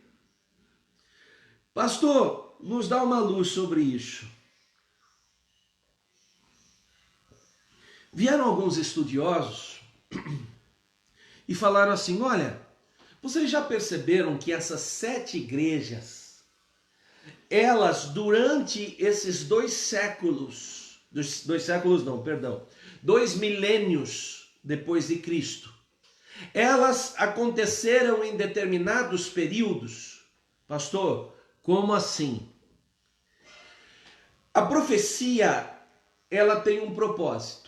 Pastor, nos dá uma luz sobre isso. Vieram alguns estudiosos e falaram assim: olha, vocês já perceberam que essas 7 igrejas, elas durante esses 2 milênios depois de Cristo, elas aconteceram em determinados períodos? Pastor, como assim? A profecia, ela tem um propósito.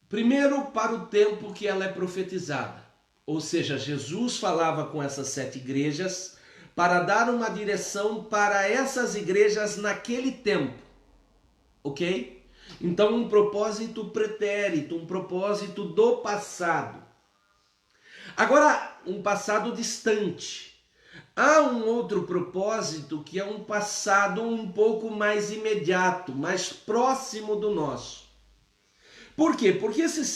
Primeiro, para o tempo que ela é profetizada. Ou seja, Jesus falava com essas 7 igrejas para dar uma direção para essas igrejas naquele tempo. Ok? Então, um propósito pretérito, um propósito do passado. Agora, um passado distante. Há um outro propósito que é um passado um pouco mais imediato, mais próximo do nosso. Por quê? Porque esses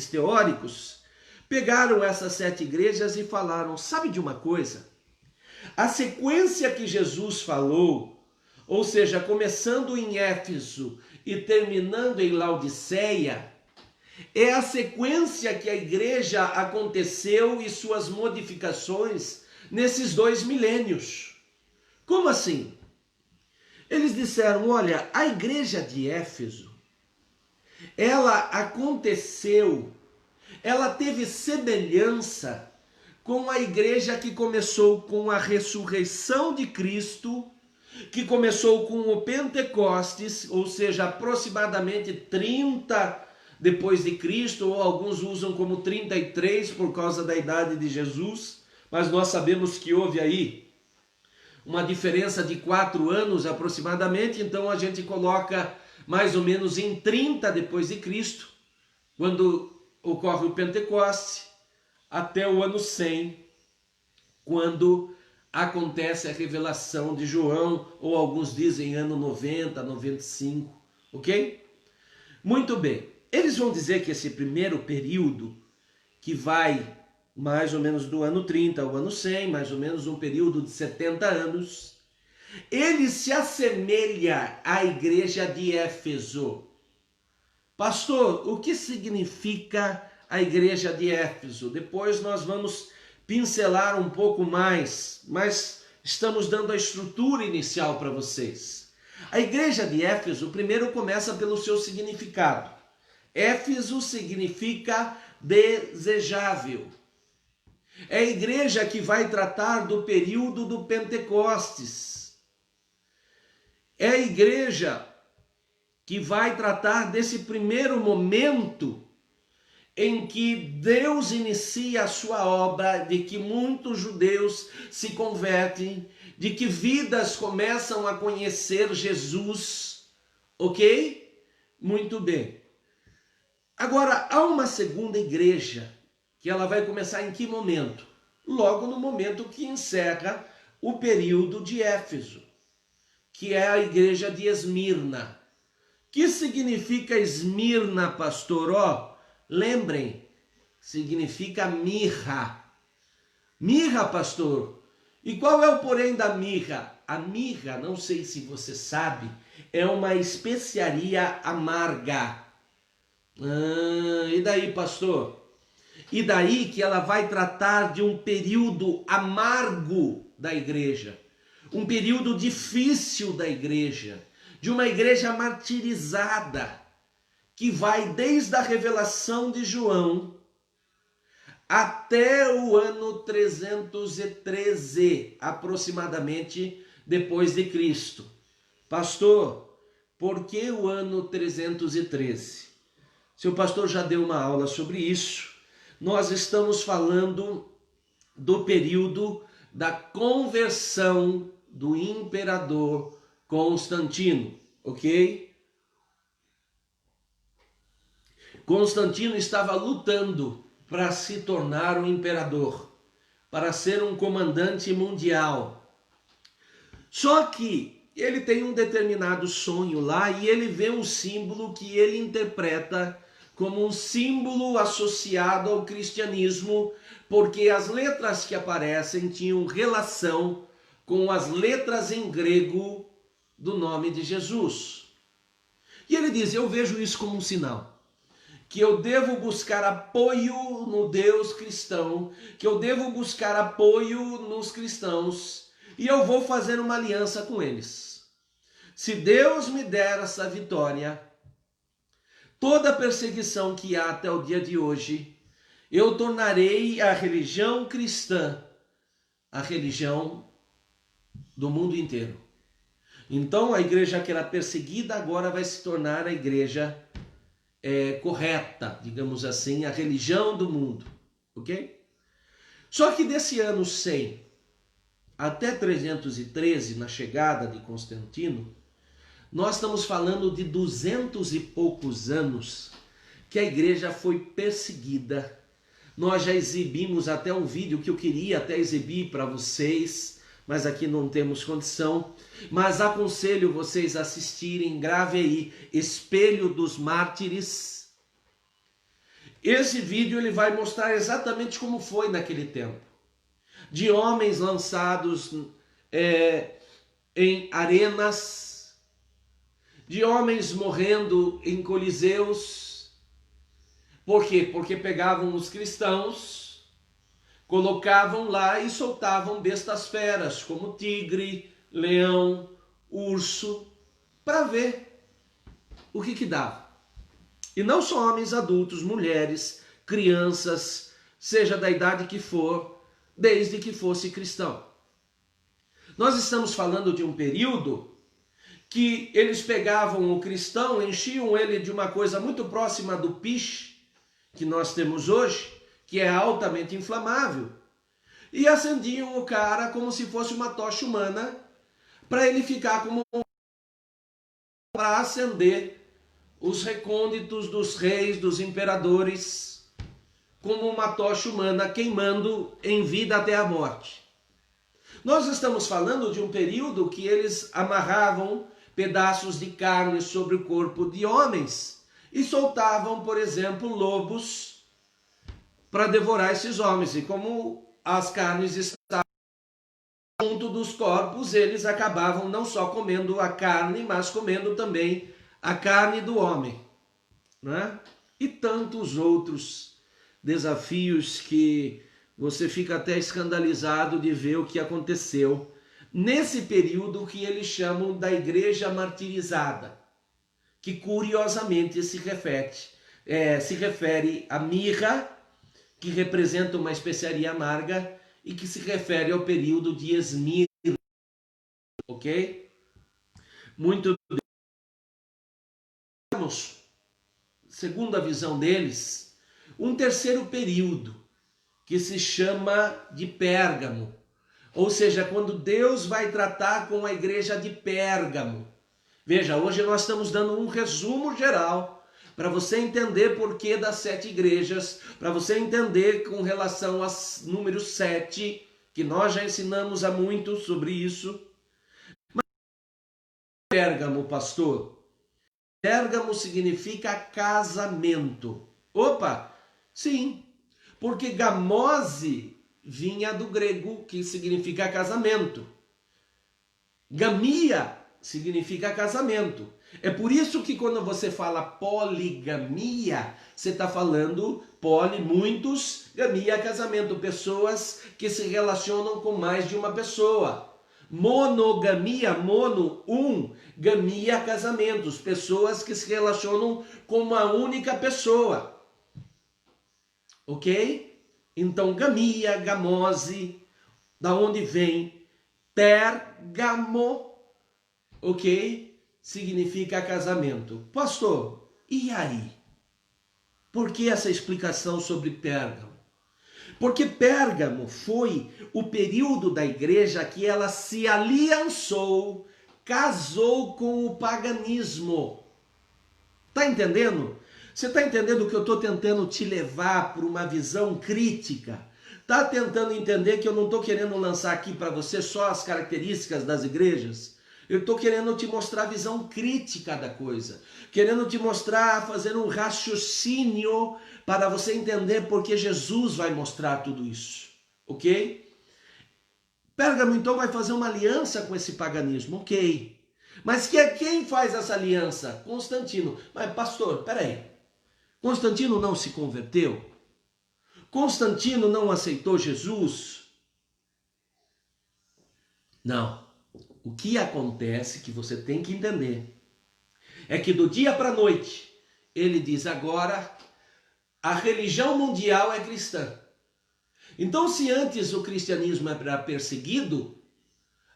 teóricos pegaram essas 7 igrejas e falaram: sabe de uma coisa? A sequência que Jesus falou, ou seja, começando em Éfeso e terminando em Laodiceia, é a sequência que a igreja aconteceu e suas modificações nesses 2 milênios. Como assim? Eles disseram, olha, a igreja de Éfeso, ela aconteceu, ela teve semelhança com a igreja que começou com a ressurreição de Cristo, que começou com o Pentecostes, ou seja, aproximadamente 30 depois de Cristo, ou alguns usam como 33 por causa da idade de Jesus, mas nós sabemos que houve aí uma diferença de 4 anos aproximadamente, então a gente coloca mais ou menos em 30 depois de Cristo, quando ocorre o Pentecoste, até o ano 100, quando acontece a revelação de João, ou alguns dizem ano 90, 95, ok? Muito bem, eles vão dizer que esse primeiro período, que vai mais ou menos do ano 30 ao ano 100, mais ou menos um período de 70 anos, ele se assemelha à igreja de Éfeso. Pastor, o que significa a igreja de Éfeso? Depois nós vamos pincelar um pouco mais, mas estamos dando a estrutura inicial para vocês. A igreja de Éfeso primeiro começa pelo seu significado. Éfeso significa desejável. É a igreja que vai tratar do período do Pentecostes. É a igreja que vai tratar desse primeiro momento em que Deus inicia a sua obra, de que muitos judeus se convertem, de que vidas começam a conhecer Jesus, ok? Muito bem. Agora, há uma segunda igreja, que ela vai começar em que momento? Logo no momento que encerra o período de Éfeso, que é a igreja de Esmirna. Que significa Esmirna, pastor? Ó, lembrem, significa mirra. Mirra, pastor. E qual é o porém da mirra? A mirra, não sei se você sabe, é uma especiaria amarga. E daí, pastor? E daí que ela vai tratar de um período amargo da igreja, um período difícil da igreja, de uma igreja martirizada, que vai desde a revelação de João até o ano 313, aproximadamente, depois de Cristo. Pastor, por que o ano 313? Seu pastor já deu uma aula sobre isso. Nós estamos falando do período da conversão do imperador Constantino, ok? Constantino estava lutando para se tornar um imperador, para ser um comandante mundial. Só que ele tem um determinado sonho lá e ele vê um símbolo que ele interpreta como um símbolo associado ao cristianismo, porque as letras que aparecem tinham relação com as letras em grego do nome de Jesus. E ele diz, eu vejo isso como um sinal, que eu devo buscar apoio no Deus cristão, que eu devo buscar apoio nos cristãos, e eu vou fazer uma aliança com eles. Se Deus me der essa vitória, toda a perseguição que há até o dia de hoje, eu tornarei a religião cristã a religião do mundo inteiro. Então a igreja que era perseguida agora vai se tornar a igreja correta, digamos assim, a religião do mundo, ok? Só que desse ano 100 até 313, na chegada de Constantino, nós estamos falando de 200 e poucos anos que a igreja foi perseguida. Nós já exibimos até um vídeo que eu queria até exibir para vocês, mas aqui não temos condição. Mas aconselho vocês a assistirem, grave aí, Espelho dos Mártires. Esse vídeo ele vai mostrar exatamente como foi naquele tempo. De homens lançados em arenas, de homens morrendo em coliseus, Por quê? Porque pegavam os cristãos, colocavam lá e soltavam bestas feras, como tigre, leão, urso, para ver o que dava. E não só homens adultos, mulheres, crianças, seja da idade que for, desde que fosse cristão. Nós estamos falando de um período que eles pegavam o cristão, enchiam ele de uma coisa muito próxima do piche que nós temos hoje, que é altamente inflamável, e acendiam o cara como se fosse uma tocha humana, para ele ficar como para acender os recônditos dos reis, dos imperadores, como uma tocha humana queimando em vida até a morte. Nós estamos falando de um período que eles amarravam pedaços de carne sobre o corpo de homens e soltavam, por exemplo, lobos para devorar esses homens. E como as carnes estavam junto dos corpos, eles acabavam não só comendo a carne, mas comendo também a carne do homem, né? E tantos outros desafios que você fica até escandalizado de ver o que aconteceu nesse período que eles chamam da igreja martirizada, que curiosamente se refere à mirra, que representa uma especiaria amarga, e que se refere ao período de Esmirna, ok? Muito bem. Segundo a visão deles, um terceiro período, que se chama de Pérgamo. Ou seja, quando Deus vai tratar com a igreja de Pérgamo. Veja, hoje nós estamos dando um resumo geral para você entender por que das 7 igrejas, para você entender com relação ao número 7, que nós já ensinamos há muito sobre isso. Mas Pérgamo, pastor? Pérgamo significa casamento. Opa, sim, porque gamose vinha do grego, que significa casamento. Gamia significa casamento. É por isso que quando você fala poligamia, você está falando poli, muitos, gamia, casamento, pessoas que se relacionam com mais de uma pessoa. Monogamia, mono, gamia, casamentos, pessoas que se relacionam com uma única pessoa. Ok? Então, gamia, gamose, da onde vem Pérgamo, ok? Significa casamento. Pastor, e aí? Por que essa explicação sobre Pérgamo? Porque Pérgamo foi o período da igreja que ela se aliançou, casou com o paganismo. Tá entendendo? Você está entendendo que eu estou tentando te levar para uma visão crítica? Está tentando entender que eu não estou querendo lançar aqui para você só as características das igrejas? Eu estou querendo te mostrar a visão crítica da coisa. Querendo te mostrar, fazer um raciocínio para você entender porque Jesus vai mostrar tudo isso. Ok? Pérgamo então vai fazer uma aliança com esse paganismo. Ok. Mas quem faz essa aliança? Constantino. Mas pastor, peraí. Constantino não se converteu? Constantino não aceitou Jesus? Não. O que acontece, que você tem que entender, é que do dia para a noite, ele diz agora, a religião mundial é cristã. Então, se antes o cristianismo era perseguido,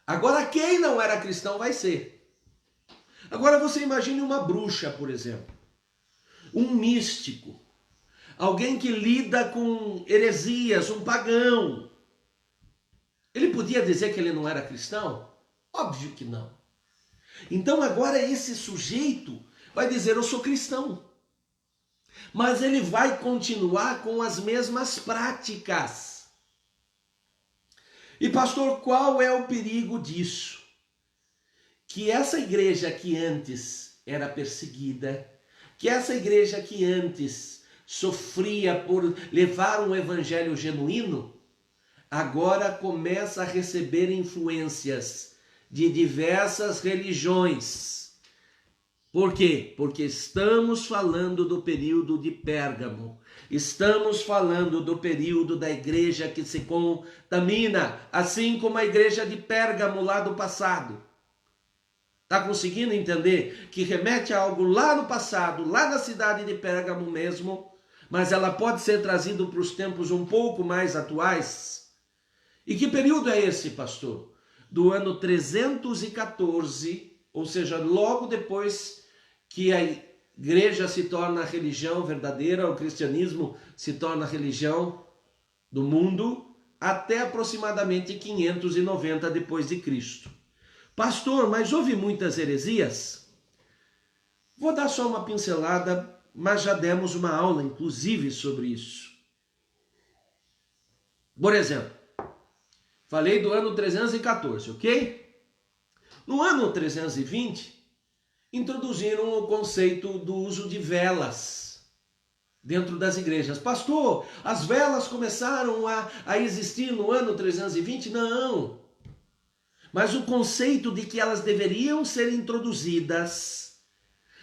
agora quem não era cristão vai ser. Agora você imagine uma bruxa, por exemplo, um místico, alguém que lida com heresias, um pagão. Ele podia dizer que ele não era cristão? Óbvio que não. Então agora esse sujeito vai dizer, eu sou cristão. Mas ele vai continuar com as mesmas práticas. E pastor, qual é o perigo disso? Que essa igreja que antes era perseguida, que essa igreja que antes sofria por levar um evangelho genuíno, agora começa a receber influências de diversas religiões. Por quê? Porque estamos falando do período de Pérgamo. Estamos falando do período da igreja que se contamina, assim como a igreja de Pérgamo lá do passado. Está conseguindo entender que remete a algo lá no passado, lá na cidade de Pérgamo mesmo, mas ela pode ser trazida para os tempos um pouco mais atuais? E que período é esse, pastor? Do ano 314, ou seja, logo depois que a igreja se torna a religião verdadeira, o cristianismo se torna a religião do mundo, até aproximadamente 590 depois de Cristo. Pastor, mas houve muitas heresias? Vou dar só uma pincelada, mas já demos uma aula, inclusive, sobre isso. Por exemplo, falei do ano 314, ok? No ano 320, introduziram o conceito do uso de velas dentro das igrejas. Pastor, as velas começaram a existir no ano 320? Não. Mas o conceito de que elas deveriam ser introduzidas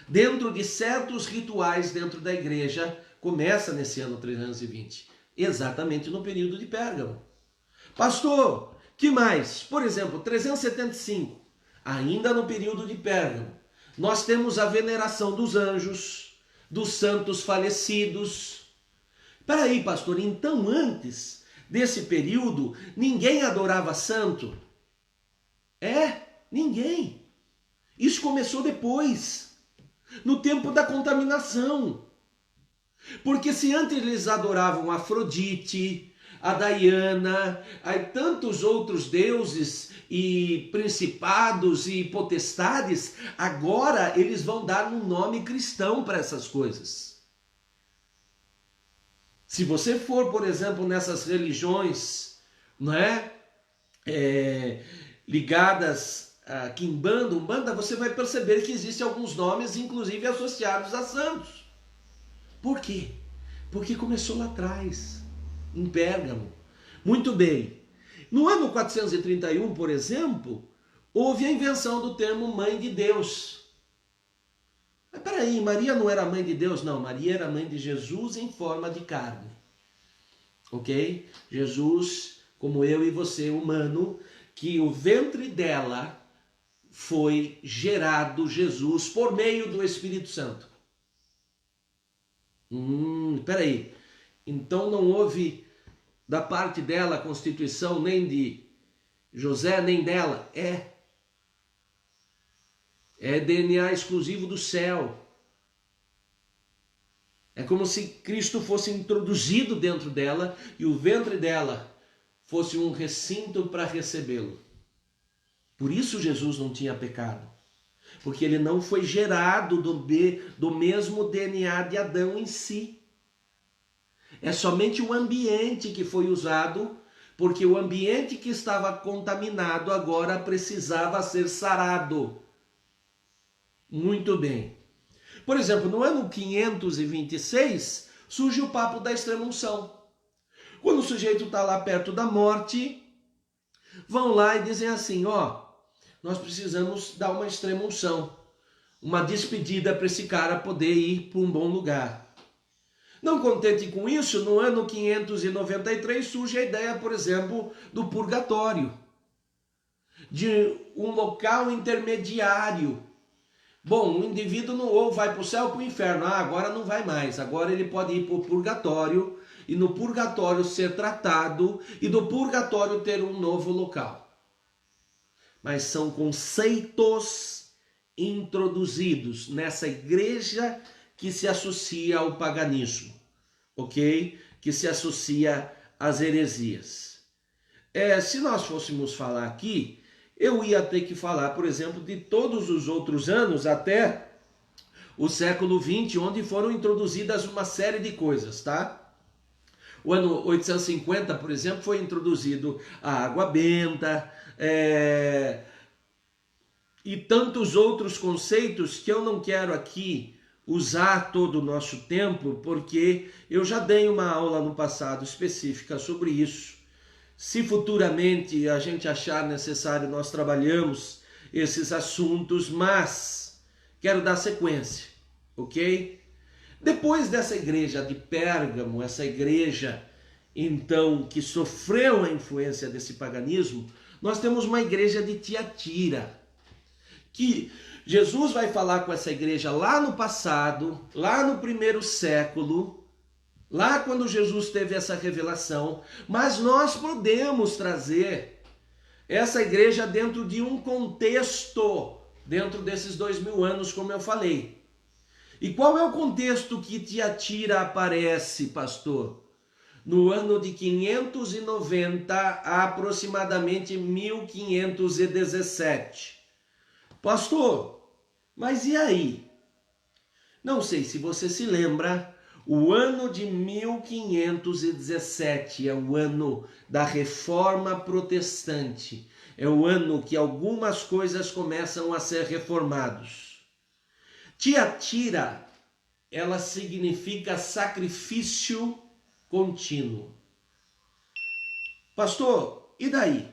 dentro de certos rituais dentro da igreja começa nesse ano 320, exatamente no período de Pérgamo. Pastor, que mais? Por exemplo, 375, ainda no período de Pérgamo, nós temos a veneração dos anjos, dos santos falecidos. Peraí, pastor, então antes desse período, ninguém adorava santo? Ninguém. Isso começou depois, no tempo da contaminação. Porque se antes eles adoravam Afrodite, a Diana, tantos outros deuses e principados e potestades, agora eles vão dar um nome cristão para essas coisas. Se você for, por exemplo, nessas religiões, não é? Ligadas a Quimbanda, Umbanda, você vai perceber que existem alguns nomes, inclusive associados a santos. Por quê? Porque começou lá atrás, em Pérgamo. Muito bem. No ano 431, por exemplo, houve a invenção do termo mãe de Deus. Mas peraí, Maria não era mãe de Deus? Não, Maria era mãe de Jesus em forma de carne. Ok? Jesus, como eu e você, humano, que o ventre dela foi gerado Jesus por meio do Espírito Santo. Peraí, então não houve da parte dela a constituição nem de José, nem dela? É DNA exclusivo do céu. É como se Cristo fosse introduzido dentro dela e o ventre dela fosse um recinto para recebê-lo. Por isso Jesus não tinha pecado. Porque ele não foi gerado do mesmo DNA de Adão em si. É somente o ambiente que foi usado, porque o ambiente que estava contaminado agora precisava ser sarado. Muito bem. Por exemplo, no ano 526, surge o papo da extrema-unção. Quando o sujeito está lá perto da morte, vão lá e dizem assim, nós precisamos dar uma extrema-unção, uma despedida para esse cara poder ir para um bom lugar. Não contente com isso, no ano 593 surge a ideia, por exemplo, do purgatório, de um local intermediário. Bom, o indivíduo não ou vai para o céu ou para o inferno, agora não vai mais, agora ele pode ir para o purgatório, e no purgatório ser tratado, e do purgatório ter um novo local. Mas são conceitos introduzidos nessa igreja que se associa ao paganismo, ok? Que se associa às heresias. Se nós fôssemos falar aqui, eu ia ter que falar, por exemplo, de todos os outros anos até o século XX, onde foram introduzidas uma série de coisas, tá? O ano 850, por exemplo, foi introduzido a água benta, e tantos outros conceitos que eu não quero aqui usar todo o nosso tempo, porque eu já dei uma aula no passado específica sobre isso. Se futuramente a gente achar necessário, nós trabalhamos esses assuntos, mas quero dar sequência, ok? Depois dessa igreja de Pérgamo, essa igreja então que sofreu a influência desse paganismo, nós temos uma igreja de Tiatira, que Jesus vai falar com essa igreja lá no passado, lá no primeiro século, lá quando Jesus teve essa revelação, mas nós podemos trazer essa igreja dentro de um contexto, dentro desses 2000 anos, como eu falei. E qual é o contexto que Tiatira aparece, pastor? No ano de 590 a aproximadamente 1517. Pastor, mas e aí? Não sei se você se lembra, o ano de 1517 é o ano da Reforma Protestante. É o ano que algumas coisas começam a ser reformadas. Tiatira, ela significa sacrifício contínuo. Pastor, e daí?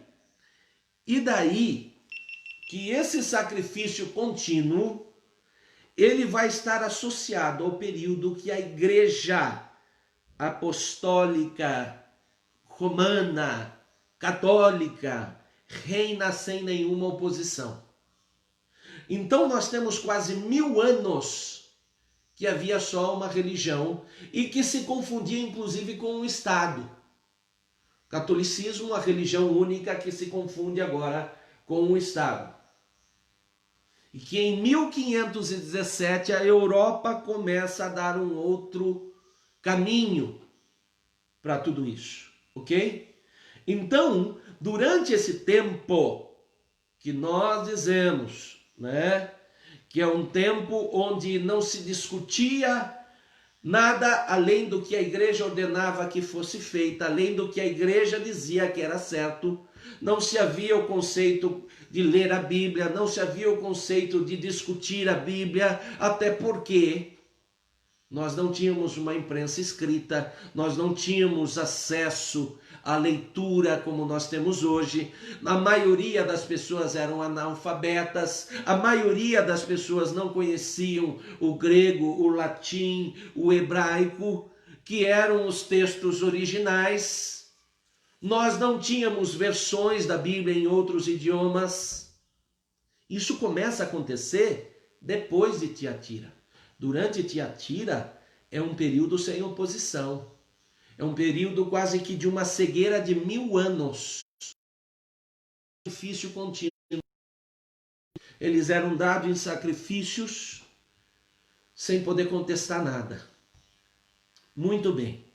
E daí que esse sacrifício contínuo, ele vai estar associado ao período que a igreja apostólica, romana, católica, reina sem nenhuma oposição. Então nós temos quase 1000 anos que havia só uma religião e que se confundia inclusive com o Estado. Catolicismo, a religião única que se confunde agora com o Estado. E que em 1517 a Europa começa a dar um outro caminho para tudo isso, ok? Então, durante esse tempo que nós dizemos, né, que é um tempo onde não se discutia nada além do que a igreja ordenava que fosse feita, além do que a igreja dizia que era certo, não se havia o conceito de ler a Bíblia, não se havia o conceito de discutir a Bíblia, até porque nós não tínhamos uma imprensa escrita, nós não tínhamos acesso à leitura como nós temos hoje. A maioria das pessoas eram analfabetas, a maioria das pessoas não conheciam o grego, o latim, o hebraico, que eram os textos originais. Nós não tínhamos versões da Bíblia em outros idiomas. Isso começa a acontecer depois de Tiatira. Durante Tiatira é um período sem oposição. É um período quase que de uma cegueira de 1000 anos. Sacrifício contínuo. Eles eram dados em sacrifícios sem poder contestar nada. Muito bem.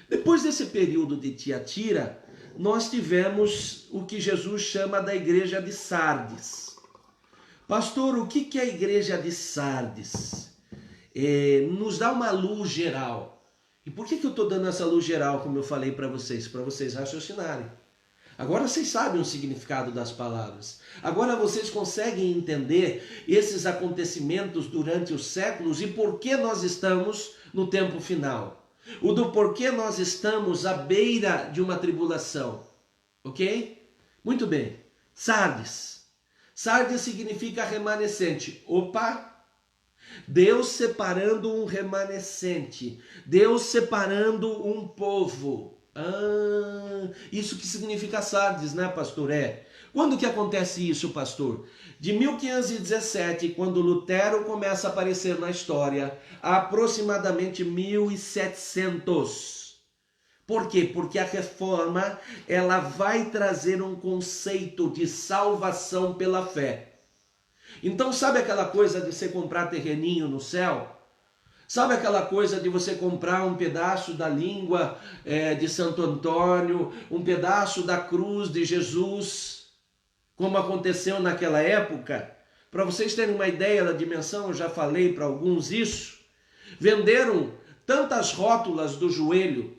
Depois desse período de Tiatira, nós tivemos o que Jesus chama da igreja de Sardes. Pastor, o que é a igreja de Sardes? Nos dá uma luz geral. E por que eu estou dando essa luz geral, como eu falei para vocês raciocinarem. Agora vocês sabem o significado das palavras. Agora vocês conseguem entender esses acontecimentos durante os séculos e por que nós estamos no tempo final. O do porquê nós estamos à beira de uma tribulação. Ok? Muito bem. Sardes. Sardes significa remanescente. Opa! Deus separando um remanescente. Deus separando um povo. Isso que significa Sardes, né, pastor? Quando que acontece isso, pastor? De 1517, quando Lutero começa a aparecer na história, a aproximadamente 1700. Por quê? Porque a reforma, ela vai trazer um conceito de salvação pela fé. Então, sabe aquela coisa de você comprar terreninho no céu? Sabe aquela coisa de você comprar um pedaço da língua de Santo Antônio, um pedaço da cruz de Jesus, como aconteceu naquela época? Para vocês terem uma ideia da dimensão, eu já falei para alguns isso. Venderam tantas rótulas do joelho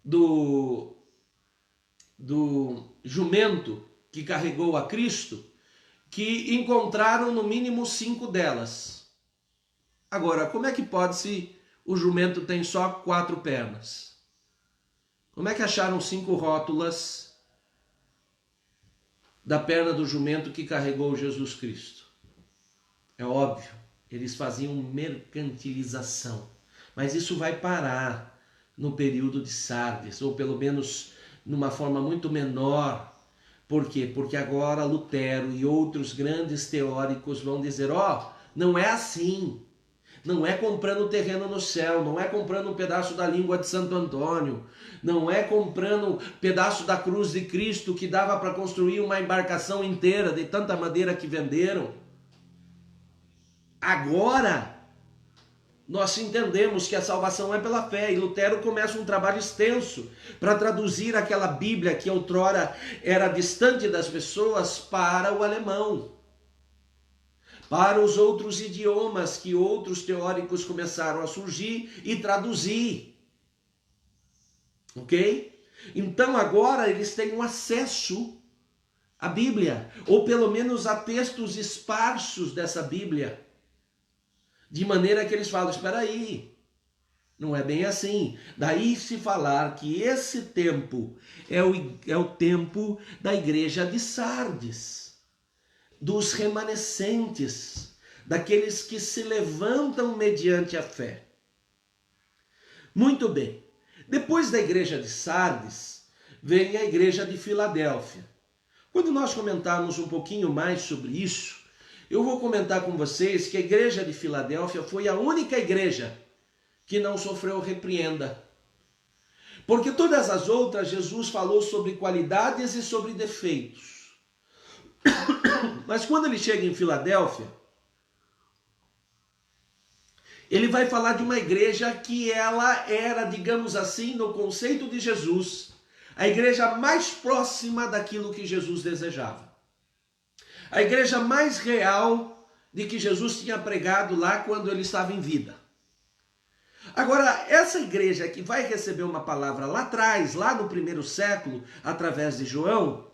do jumento que carregou a Cristo, que encontraram no mínimo 5 delas. Agora, como é que pode se o jumento tem só 4 pernas? Como é que acharam 5 rótulas da perna do jumento que carregou Jesus Cristo? É óbvio, eles faziam mercantilização. Mas isso vai parar no período de Sardes, ou pelo menos numa forma muito menor. Por quê? Porque agora Lutero e outros grandes teóricos vão dizer, não é assim. Não é comprando terreno no céu, não é comprando um pedaço da língua de Santo Antônio, não é comprando um pedaço da cruz de Cristo que dava para construir uma embarcação inteira de tanta madeira que venderam. Agora, nós entendemos que a salvação é pela fé, e Lutero começa um trabalho extenso para traduzir aquela Bíblia que outrora era distante das pessoas para o alemão, para os outros idiomas que outros teóricos começaram a surgir e traduzir. Ok? Então agora eles têm um acesso à Bíblia, ou pelo menos a textos esparsos dessa Bíblia. De maneira que eles falam, espera aí, não é bem assim. Daí se falar que esse tempo é o tempo da igreja de Sardes, dos remanescentes, daqueles que se levantam mediante a fé. Muito bem. Depois da igreja de Sardes, vem a igreja de Filadélfia. Quando nós comentarmos um pouquinho mais sobre isso, eu vou comentar com vocês que a igreja de Filadélfia foi a única igreja que não sofreu repreenda. Porque todas as outras, Jesus falou sobre qualidades e sobre defeitos. Mas quando ele chega em Filadélfia, ele vai falar de uma igreja que ela era, digamos assim, no conceito de Jesus, a igreja mais próxima daquilo que Jesus desejava. A igreja mais real de que Jesus tinha pregado lá quando ele estava em vida. Agora, essa igreja que vai receber uma palavra lá atrás, lá no primeiro século, através de João,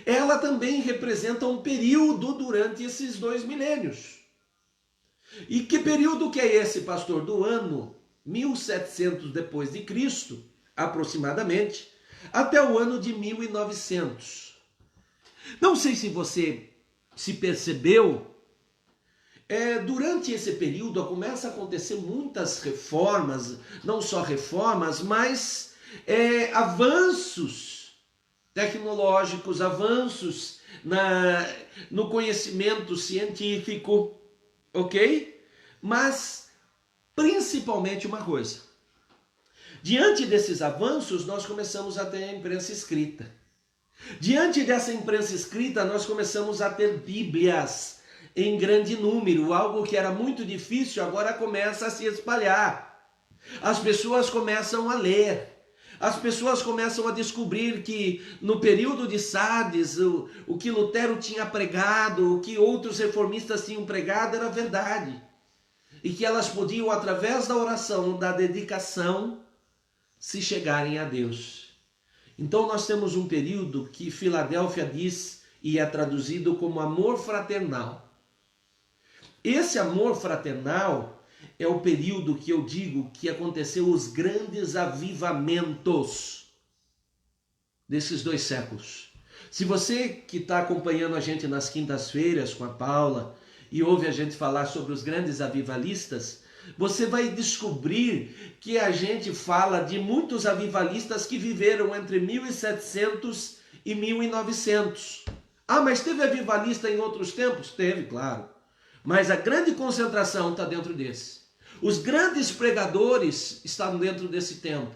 ela também representa um período durante esses 2 milênios. E que período que é esse, pastor? Do ano 1700 depois de Cristo, aproximadamente, até o ano de 1900. Não sei se você se percebeu, durante esse período começa a acontecer muitas reformas, não só reformas, mas avanços tecnológicos, avanços no conhecimento científico, ok? Mas, principalmente uma coisa, diante desses avanços, nós começamos a ter a imprensa escrita. Diante dessa imprensa escrita, nós começamos a ter Bíblias em grande número, algo que era muito difícil, agora começa a se espalhar. As pessoas começam a ler. As pessoas começam a descobrir que no período de Sardes, o que Lutero tinha pregado, o que outros reformistas tinham pregado era verdade. E que elas podiam, através da oração, da dedicação, se chegarem a Deus. Então nós temos um período que Filadélfia diz e é traduzido como amor fraternal. Esse amor fraternal é o período que eu digo que aconteceu os grandes avivamentos desses 2 séculos. Se você que está acompanhando a gente nas quintas-feiras com a Paula e ouve a gente falar sobre os grandes avivalistas, você vai descobrir que a gente fala de muitos avivalistas que viveram entre 1700 e 1900. Ah, mas teve avivalista em outros tempos? Teve, claro. Mas a grande concentração está dentro desse. Os grandes pregadores estão dentro desse tempo.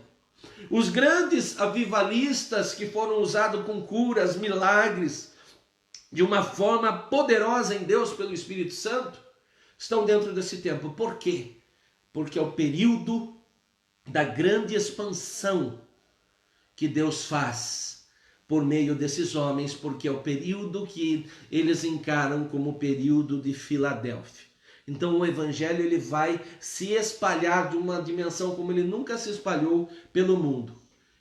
Os grandes avivalistas que foram usados com curas, milagres, de uma forma poderosa em Deus pelo Espírito Santo, estão dentro desse tempo. Por quê? Porque é o período da grande expansão que Deus faz por meio desses homens, porque é o período que eles encaram como o período de Filadélfia. Então o evangelho ele vai se espalhar de uma dimensão como ele nunca se espalhou pelo mundo.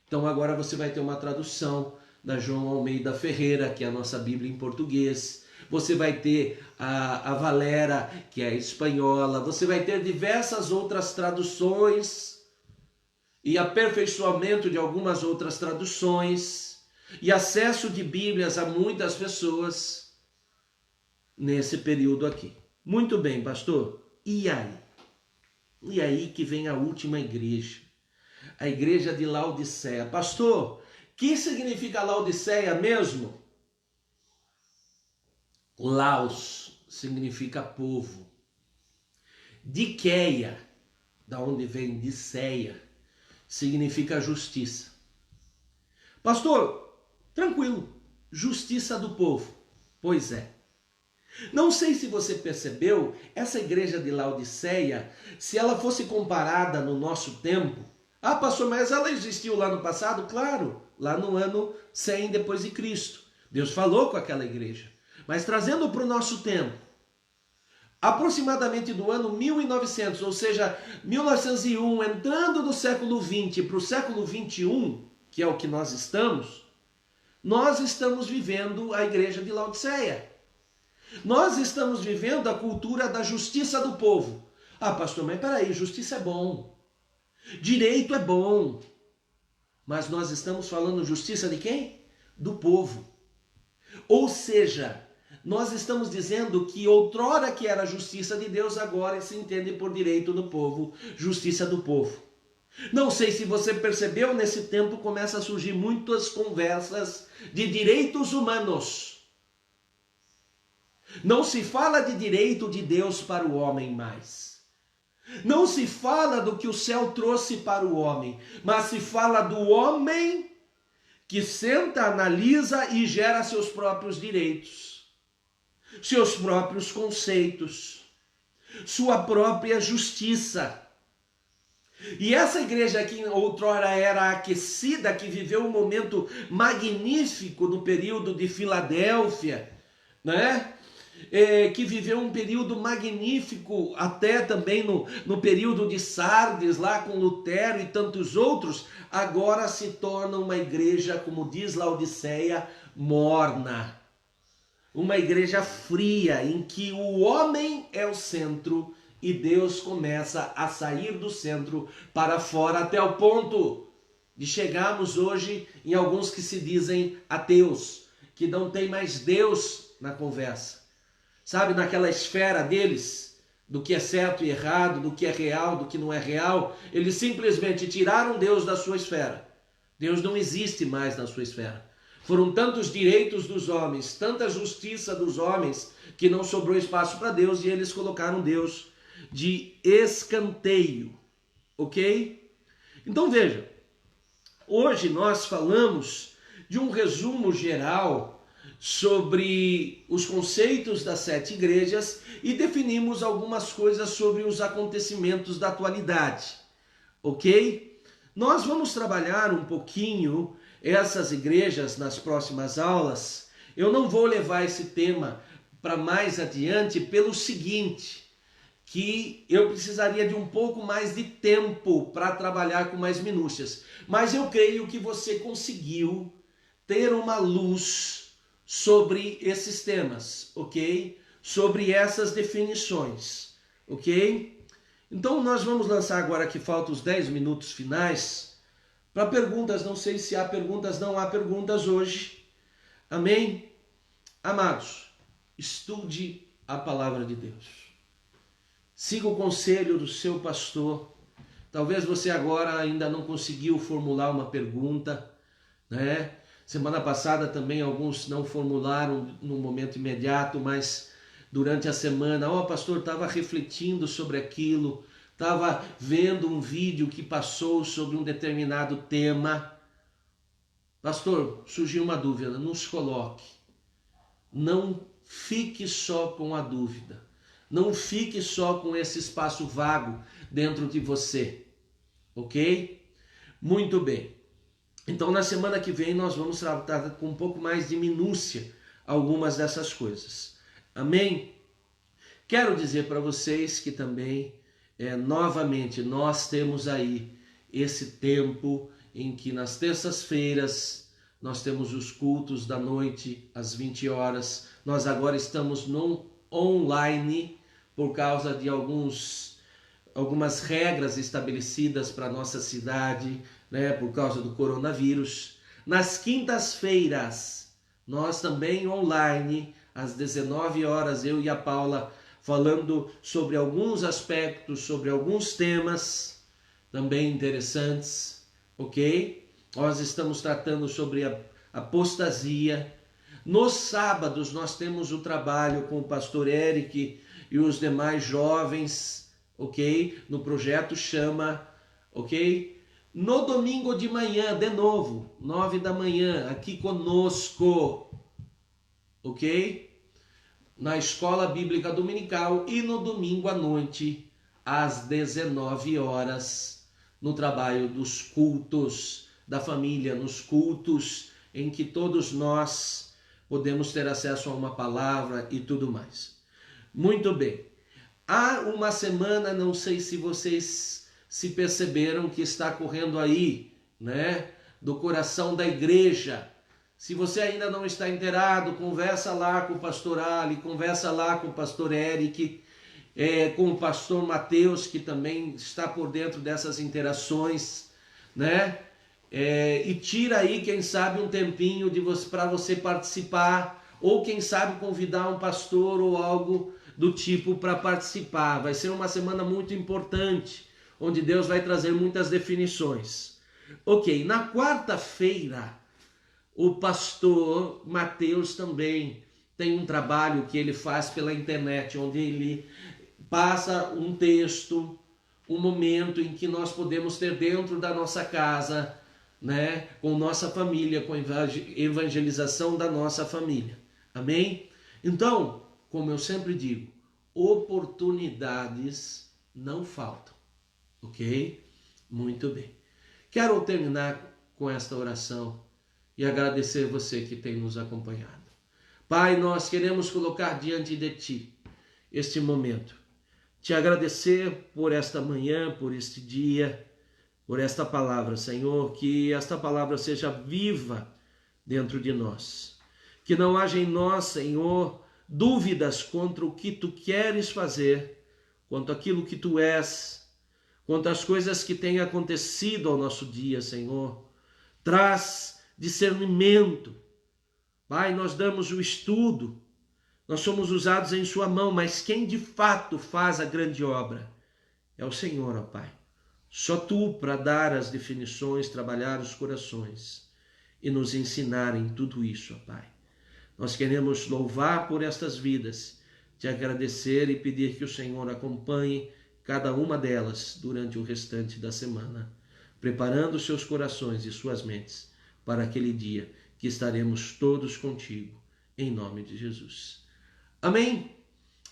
Então agora você vai ter uma tradução da João Almeida Ferreira, que é a nossa Bíblia em português. Você vai ter a Valera, que é espanhola. Você vai ter diversas outras traduções e aperfeiçoamento de algumas outras traduções e acesso de Bíblias a muitas pessoas nesse período aqui. Muito bem, pastor. E aí? E aí que vem a última igreja. A igreja de Laodiceia. Pastor, o que significa Laodiceia mesmo? Laos significa povo. Diqueia, da onde vem Diceia, significa justiça. Pastor, tranquilo, justiça do povo. Pois é. Não sei se você percebeu, essa igreja de Laodiceia, se ela fosse comparada no nosso tempo, pastor, mas ela existiu lá no passado? Claro, lá no ano 100 depois de Cristo. Deus falou com aquela igreja. Mas trazendo para o nosso tempo, aproximadamente do ano 1900, ou seja, 1901, entrando no século 20 para o século 21, que é o que nós estamos vivendo a igreja de Laodiceia. Nós estamos vivendo a cultura da justiça do povo. Pastor, mas peraí, justiça é bom. Direito é bom. Mas nós estamos falando justiça de quem? Do povo. Ou seja, nós estamos dizendo que outrora que era justiça de Deus, agora se entende por direito do povo, justiça do povo. Não sei se você percebeu, nesse tempo começa a surgir muitas conversas de direitos humanos. Não se fala de direito de Deus para o homem mais. Não se fala do que o céu trouxe para o homem, mas se fala do homem que senta, analisa e gera seus próprios direitos, seus próprios conceitos, sua própria justiça. E essa igreja que outrora era aquecida, que viveu um momento magnífico no período de Filadélfia, né? Que viveu um período magnífico até também no período de Sardes, lá com Lutero e tantos outros, agora se torna uma igreja, como diz Laodiceia, morna. Uma igreja fria, em que o homem é o centro e Deus começa a sair do centro para fora, até o ponto de chegarmos hoje em alguns que se dizem ateus, que não tem mais Deus na conversa. Sabe, naquela esfera deles, do que é certo e errado, do que é real, do que não é real, eles simplesmente tiraram Deus da sua esfera. Deus não existe mais na sua esfera. Foram tantos direitos dos homens, tanta justiça dos homens, que não sobrou espaço para Deus e eles colocaram Deus de escanteio, ok? Então veja, hoje nós falamos de um resumo geral sobre os conceitos das 7 igrejas e definimos algumas coisas sobre os acontecimentos da atualidade, ok? Nós vamos trabalhar um pouquinho essas igrejas nas próximas aulas. Eu não vou levar esse tema para mais adiante pelo seguinte, que eu precisaria de um pouco mais de tempo para trabalhar com mais minúcias, mas eu creio que você conseguiu ter uma luz sobre esses temas, ok? Sobre essas definições, ok? Então nós vamos lançar agora, que faltam os 10 minutos finais, para perguntas. Não sei se há perguntas, não há perguntas hoje. Amém? Amados, estude a palavra de Deus. Siga o conselho do seu pastor. Talvez você agora ainda não conseguiu formular uma pergunta, né? Semana passada também alguns não formularam no momento imediato, mas durante a semana, pastor, estava refletindo sobre aquilo, estava vendo um vídeo que passou sobre um determinado tema. Pastor, surgiu uma dúvida, nos coloque. Não fique só com a dúvida. Não fique só com esse espaço vago dentro de você, ok? Muito bem. Então, na semana que vem, nós vamos tratar com um pouco mais de minúcia algumas dessas coisas. Amém? Quero dizer para vocês que também, novamente, nós temos aí esse tempo em que nas terças-feiras nós temos os cultos da noite às 20 horas. Nós agora estamos no online por causa de algumas regras estabelecidas para a nossa cidade, né, por causa do coronavírus. Nas quintas-feiras, nós também online, às 19 horas, eu e a Paula falando sobre alguns aspectos, sobre alguns temas também interessantes, ok? Nós estamos tratando sobre a apostasia. Nos sábados nós temos o trabalho com o pastor Eric e os demais jovens, ok? No projeto Chama, ok? No domingo de manhã, de novo, 9 da manhã, aqui conosco, ok? Na Escola Bíblica Dominical e no domingo à noite, às 19 horas, no trabalho dos cultos da família, nos cultos em que todos nós podemos ter acesso a uma palavra e tudo mais. Muito bem. Há uma semana, não sei se vocês se perceberam, que está correndo aí, né, do coração da igreja. Se você ainda não está inteirado, conversa lá com o pastor Ali, conversa lá com o pastor Eric, com o pastor Mateus, que também está por dentro dessas interações, né? E tira aí, quem sabe, um tempinho para você participar, ou quem sabe convidar um pastor ou algo do tipo para participar. Vai ser uma semana muito importante, onde Deus vai trazer muitas definições. Ok, na quarta-feira, o pastor Mateus também tem um trabalho que ele faz pela internet, onde ele passa um texto, um momento em que nós podemos ter dentro da nossa casa, né, com nossa família, com evangelização da nossa família. Amém? Então, como eu sempre digo, oportunidades não faltam. Ok? Muito bem. Quero terminar com esta oração e agradecer você que tem nos acompanhado. Pai, nós queremos colocar diante de Ti este momento. Te agradecer por esta manhã, por este dia, por esta palavra, Senhor, que esta palavra seja viva dentro de nós. Que não haja em nós, Senhor, dúvidas contra o que Tu queres fazer, quanto aquilo que Tu és, quanto às coisas que têm acontecido ao nosso dia, Senhor. Traz discernimento. Pai, nós damos o estudo, nós somos usados em Sua mão, mas quem de fato faz a grande obra é o Senhor, ó Pai. Só Tu para dar as definições, trabalhar os corações e nos ensinar em tudo isso, ó Pai. Nós queremos louvar por estas vidas, te agradecer e pedir que o Senhor acompanhe cada uma delas durante o restante da semana, preparando seus corações e suas mentes para aquele dia que estaremos todos contigo, em nome de Jesus. Amém?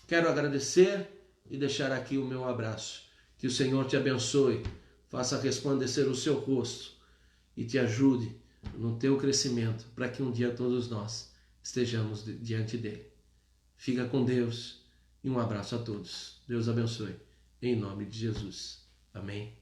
Quero agradecer e deixar aqui o meu abraço. Que o Senhor te abençoe, faça resplandecer o seu rosto e te ajude no teu crescimento, para que um dia todos nós estejamos diante dele. Fica com Deus e um abraço a todos. Deus abençoe. Em nome de Jesus. Amém.